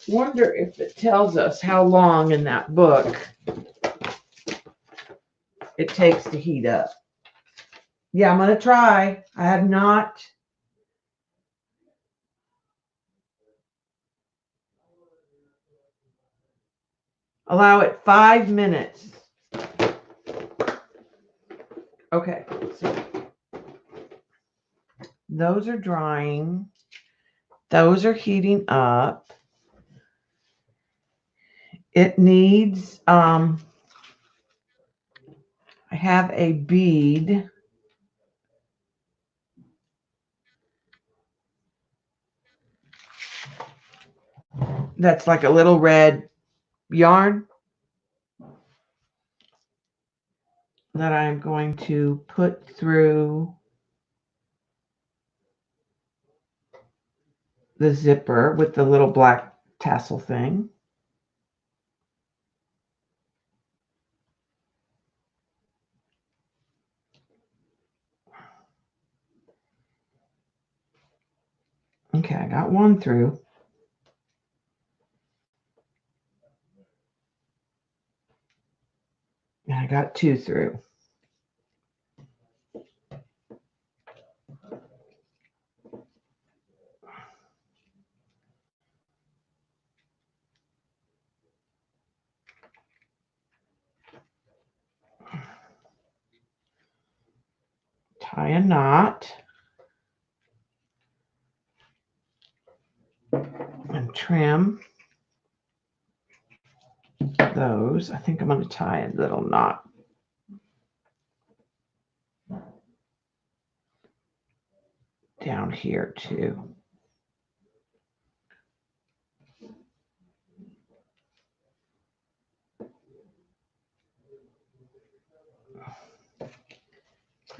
Wonder if it tells us how long in that book it takes to heat up. Yeah, I'm going to try. I have not. Allow it 5 minutes. Okay, so those are drying. Those are heating up. It needs, I have a bead. That's like a little red yarn that I'm going to put through the zipper with the little black tassel thing. Okay, I got one through. And I got two through. Tie a knot. And trim those. I think I'm going to tie a little knot. Down here too.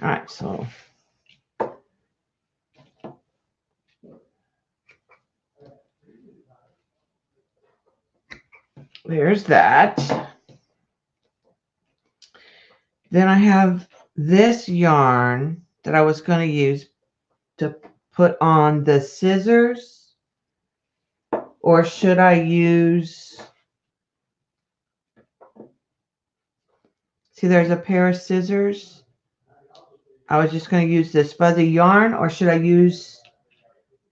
All right, so there's that. Then I have this yarn that I was going to use to put on the scissors, or should I use, see there's a pair of scissors. I was just going to use this fuzzy yarn, or should I use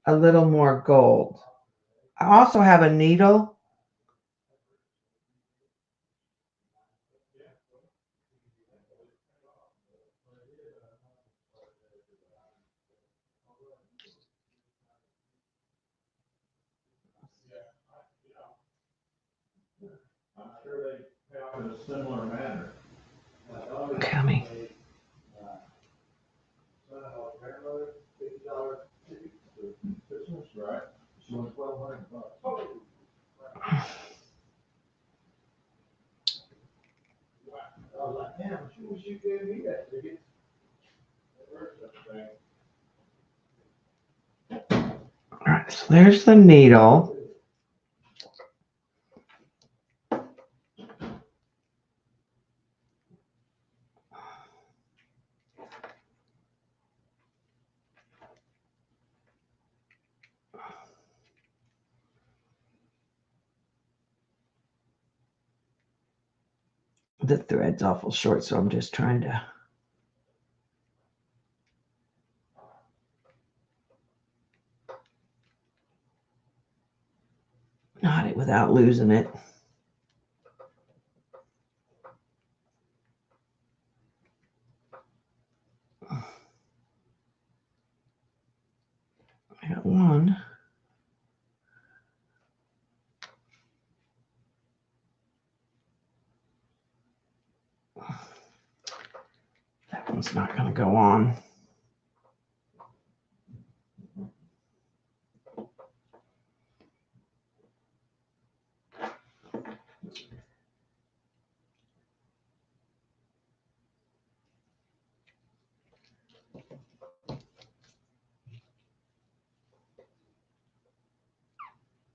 a little more gold? I also have a needle. I'm sure they pay off in a similar manner. Coming. Christmas, right? She wants $1,200. I was like, damn, she wish you gave me that ticket. All right, so there's the needle. the thread's awful short, so I'm just trying to knot it without losing it. I got one. That one's not going to go on.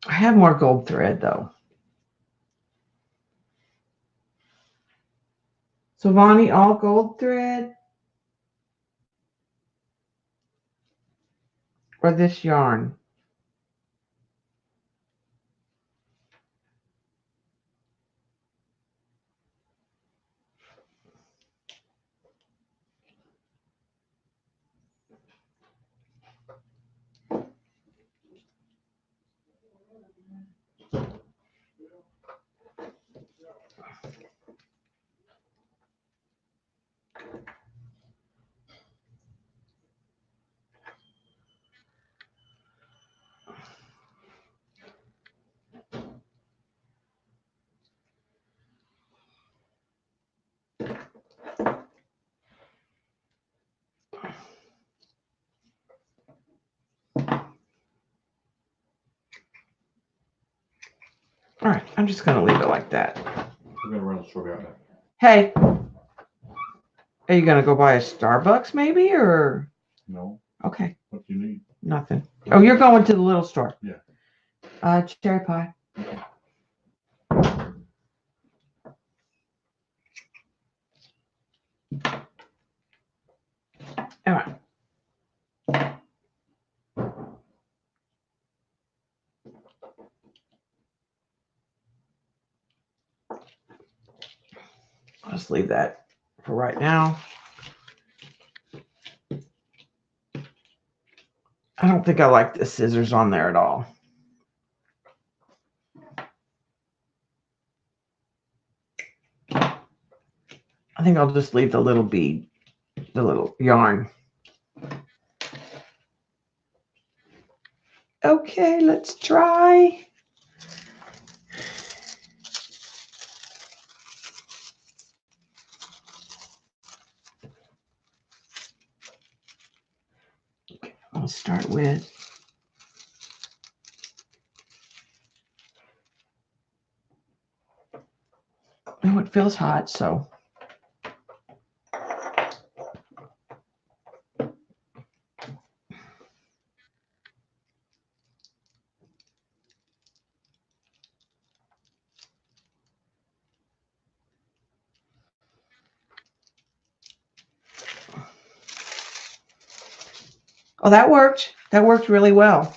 I have more gold thread though. So Vonnie, all gold thread or this yarn? All right, I'm just going to leave it like that. We're gonna run a short out now. Hey, are you going to go buy a Starbucks maybe, or? No, Okay, what do you need? nothing. Oh, you're going to the little store? Yeah. Cherry pie. All right. I'll just leave that for right now. I don't think I like the scissors on there at all. I think I'll just leave the little bead, the little yarn. Okay, let's try. Okay, I'll start with oh, it feels hot, so oh, that worked. That worked really well.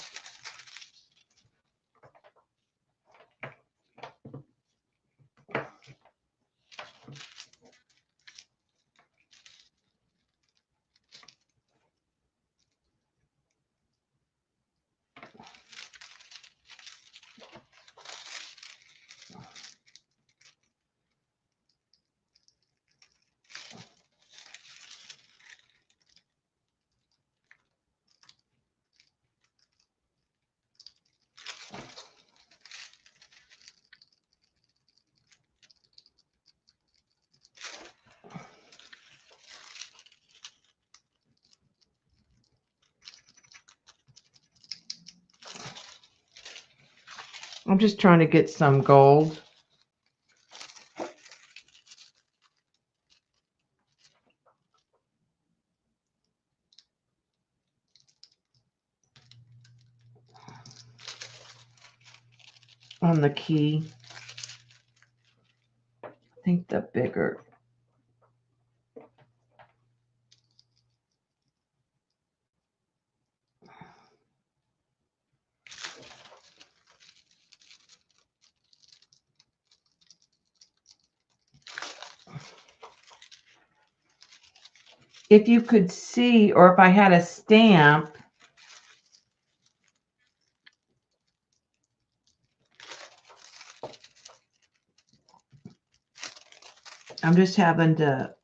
I'm just trying to get some gold. On the key. I think the bigger. if you could see, or if I had a stamp, I'm just having to,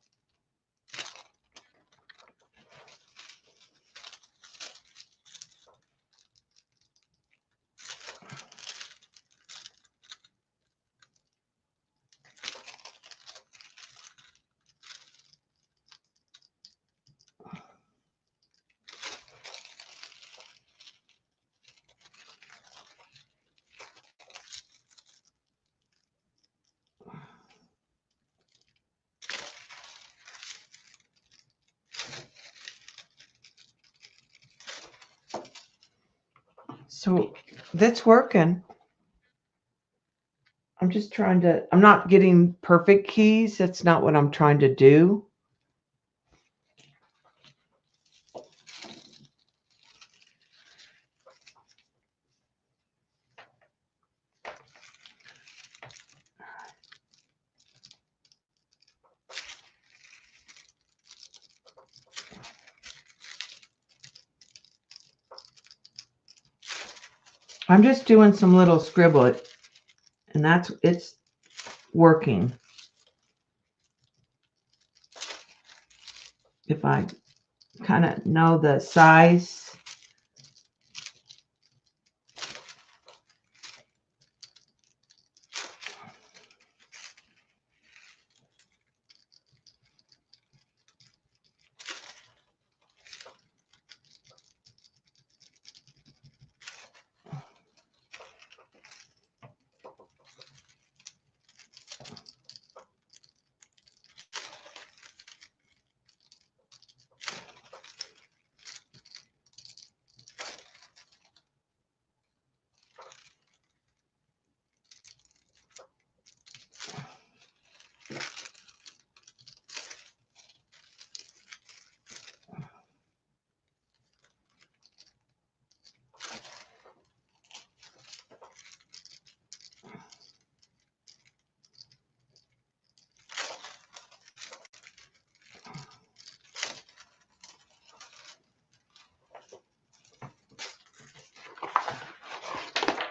so that's working. I'm just trying to, I'm not getting perfect keys. That's not what I'm trying to do. I'm just doing some little scribble, and it's working. If I kind of know the size.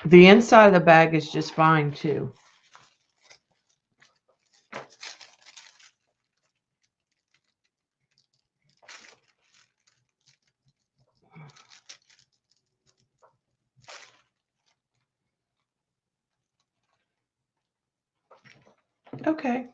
The inside of the bag is just fine too. Okay.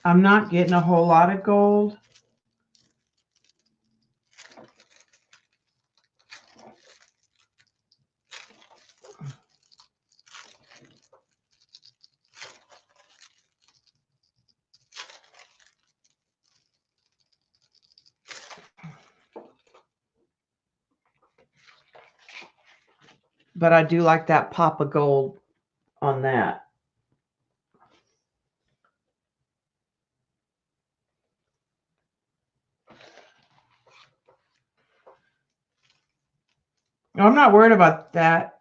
I'm not getting a whole lot of gold. But I do like that pop of gold on that. I'm not worried about that.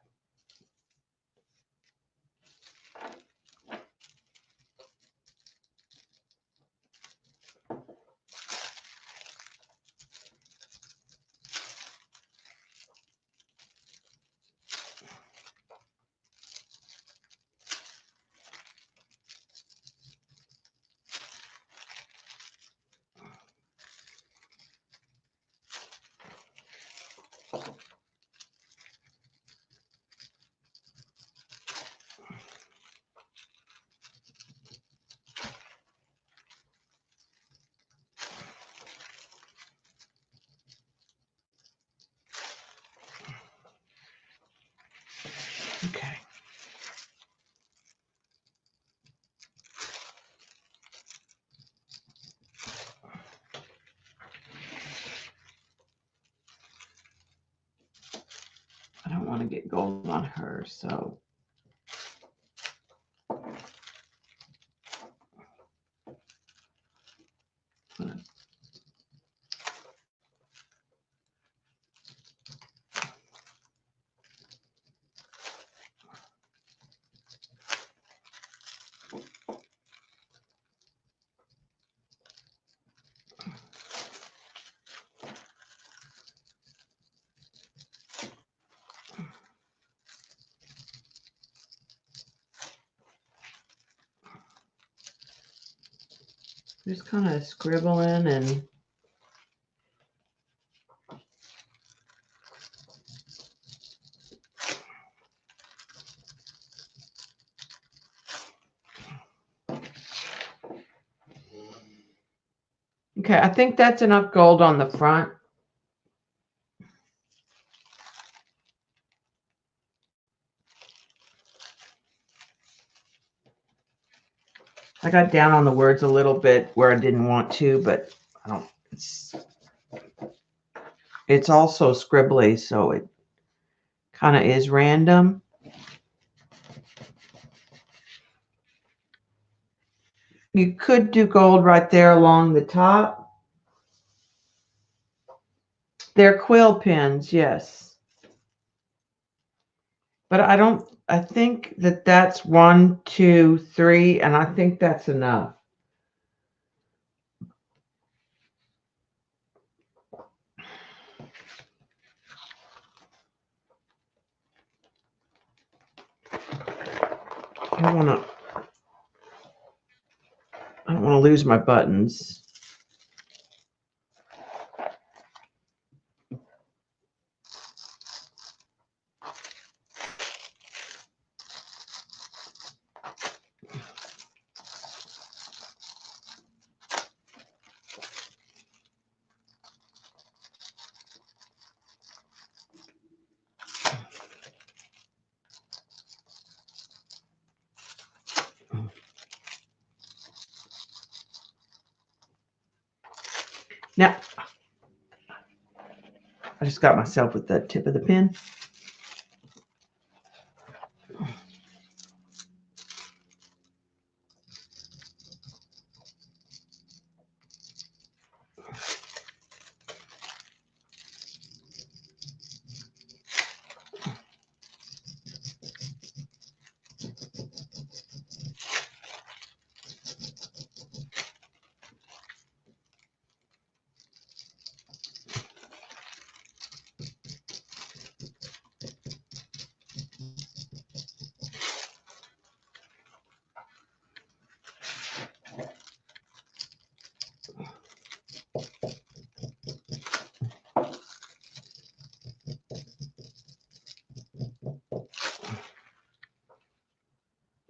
want to get gold on her, so. Just kind of scribbling and okay, I think that's enough gold on the front. I got down on the words a little bit where I didn't want to, but I don't, it's also scribbly, so it kind of is random. You could do gold right there along the top. They're quill pens, yes. But I think that that's 1, 2, 3, and I think that's enough. I don't want to lose my buttons. Now, I just got myself with the tip of the pen.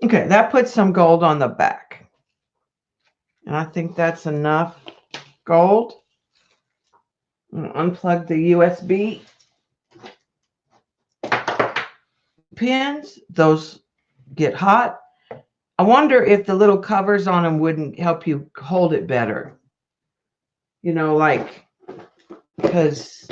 Okay, that puts some gold on the back. And I think that's enough gold. I'm going to unplug the USB pins. Those get hot. I wonder if the little covers on them wouldn't help you hold it better. You know, like, because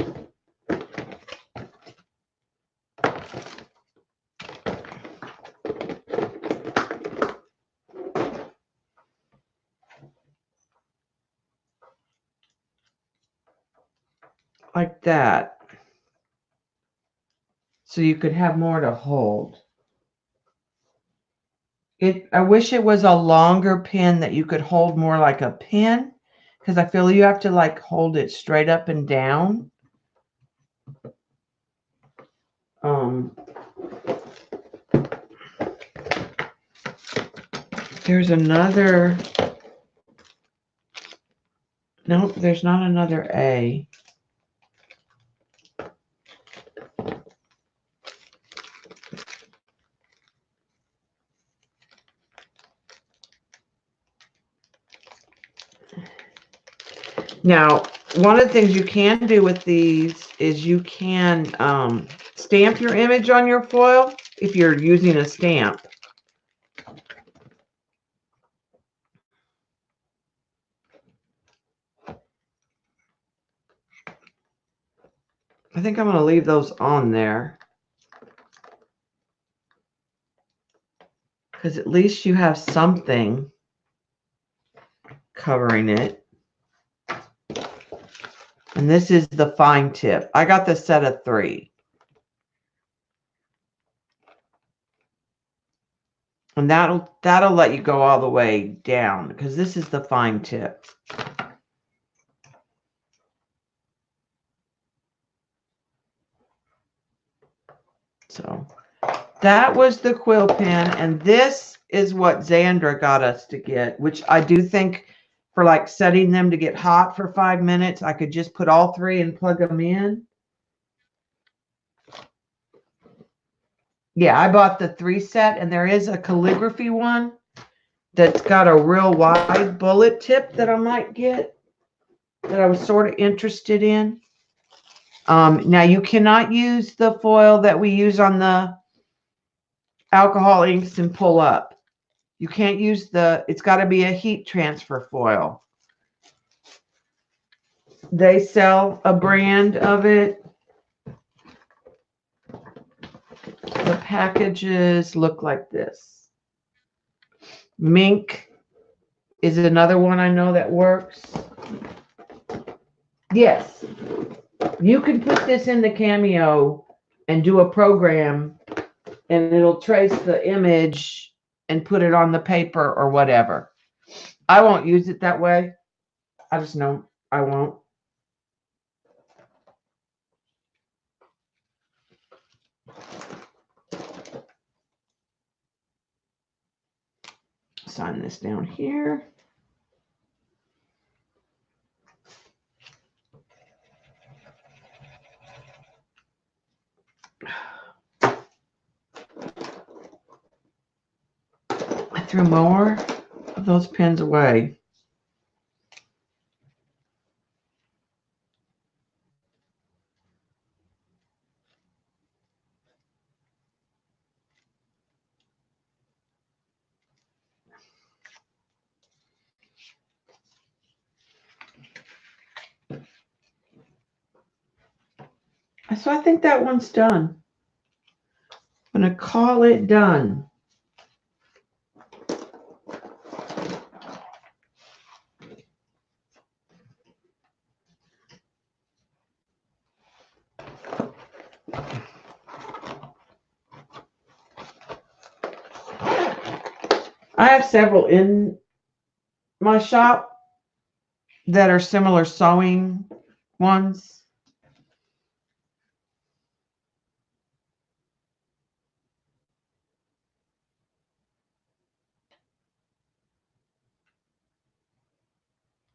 like that. So you could have more to hold. I wish it was a longer pin that you could hold more like a pin, because I feel you have to like hold it straight up and down. There's another. Nope, there's not another A. Now, one of the things you can do with these is you can stamp your image on your foil if you're using a stamp. I think I'm going to leave those on there. because at least you have something covering it. And this is the fine tip. I got the set of 3. And that'll let you go all the way down because this is the fine tip. So that was the quill pen, and this is what Xandra got us to get, which I do think for like setting them to get hot for 5 minutes, I could just put all 3 and plug them in. Yeah, I bought the 3 set, and there is a calligraphy one that's got a real wide bullet tip that I might get, that I was sort of interested in. Now you cannot use the foil that we use on the alcohol inks and pull up. You can't use it's got to be a heat transfer foil. They sell a brand of it. The packages look like this. Mink is another one I know that works. Yes, you can put this in the Cameo and do a program, and it'll trace the image and put it on the paper or whatever. I won't use it that way. I just know I won't. Sign this down here. I threw more of those pens away. So I think that one's done. I'm going to call it done. I have several in my shop that are similar sewing ones.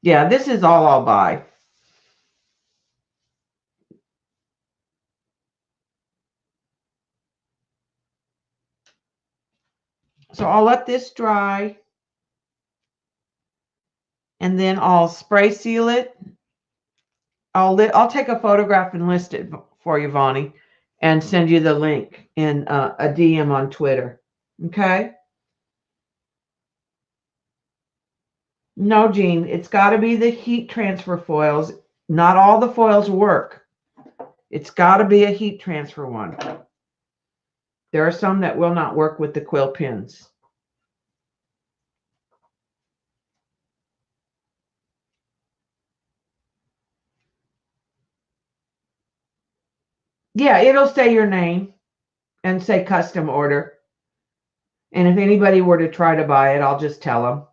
Yeah, this is all I'll buy. So I'll let this dry, and then I'll spray seal it. I'll take a photograph and list it for you, Vonnie, and send you the link in a DM on Twitter. Okay? No, Jean, it's got to be the heat transfer foils. Not all the foils work. It's got to be a heat transfer one. There are some that will not work with the quill pens. Yeah, it'll say your name and say custom order. And if anybody were to try to buy it, I'll just tell them.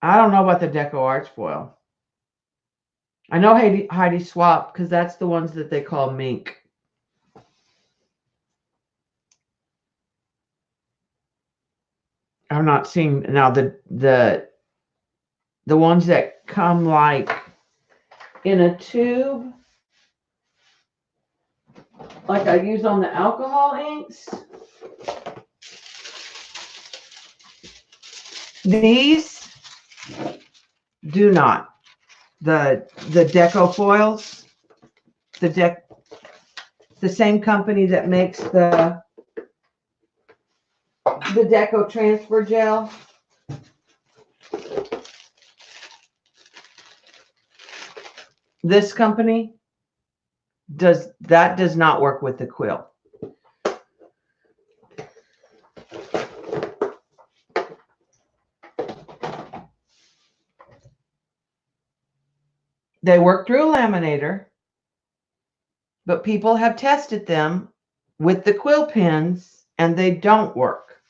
I don't know about the Deco Arts foil. I know Heidi Swap because that's the ones that they call mink. I'm not seeing now the ones that come like in a tube, like I use on the alcohol inks. These do not. The Deco foils, the same company that makes the Deco transfer gel. This company does not work with the quill. They work through a laminator, but people have tested them with the quill pens and they don't work.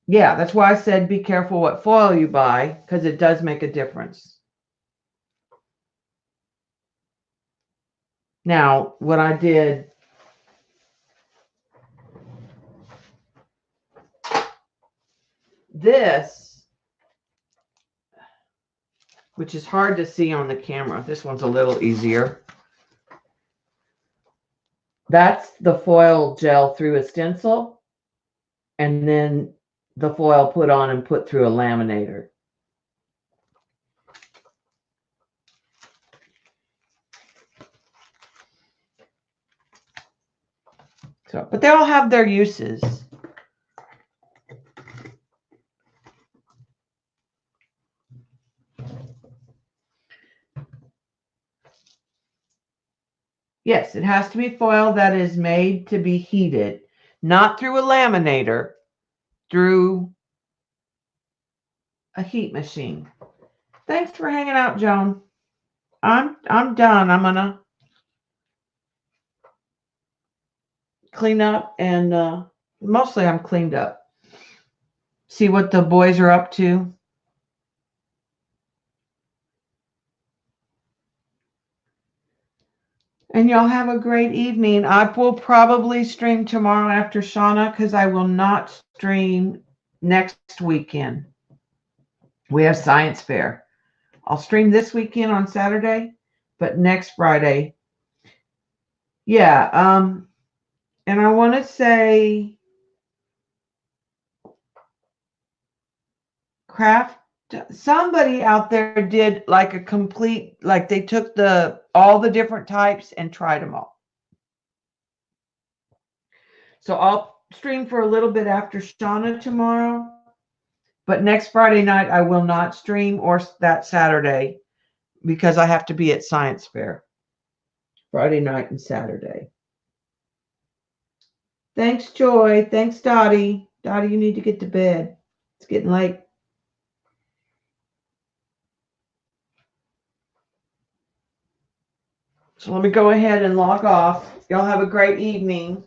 Yeah, that's why I said be careful what foil you buy, because it does make a difference. Now, what I did, this, which is hard to see on the camera. This one's a little easier. That's the foil gel through a stencil, and then the foil put on and put through a laminator. So, but they all have their uses. Yes, it has to be foil that is made to be heated, not through a laminator, through a heat machine. Thanks for hanging out, Joan. I'm done. I'm gonna clean up, and mostly I'm cleaned up. See what the boys are up to. And y'all have a great evening. I will probably stream tomorrow after Shauna because I will not stream next weekend. We have science fair. I'll stream this weekend on Saturday, but next Friday. Yeah, and I want to say craft, somebody out there did like a complete, like they took all the different types and tried them all. So I'll stream for a little bit after Shauna tomorrow, but next Friday night I will not stream, or that Saturday, because I have to be at science fair Friday night and Saturday. Thanks, Joy. Thanks, Dottie. Dottie, you need to get to bed. It's getting late. So let me go ahead and log off. Y'all have a great evening.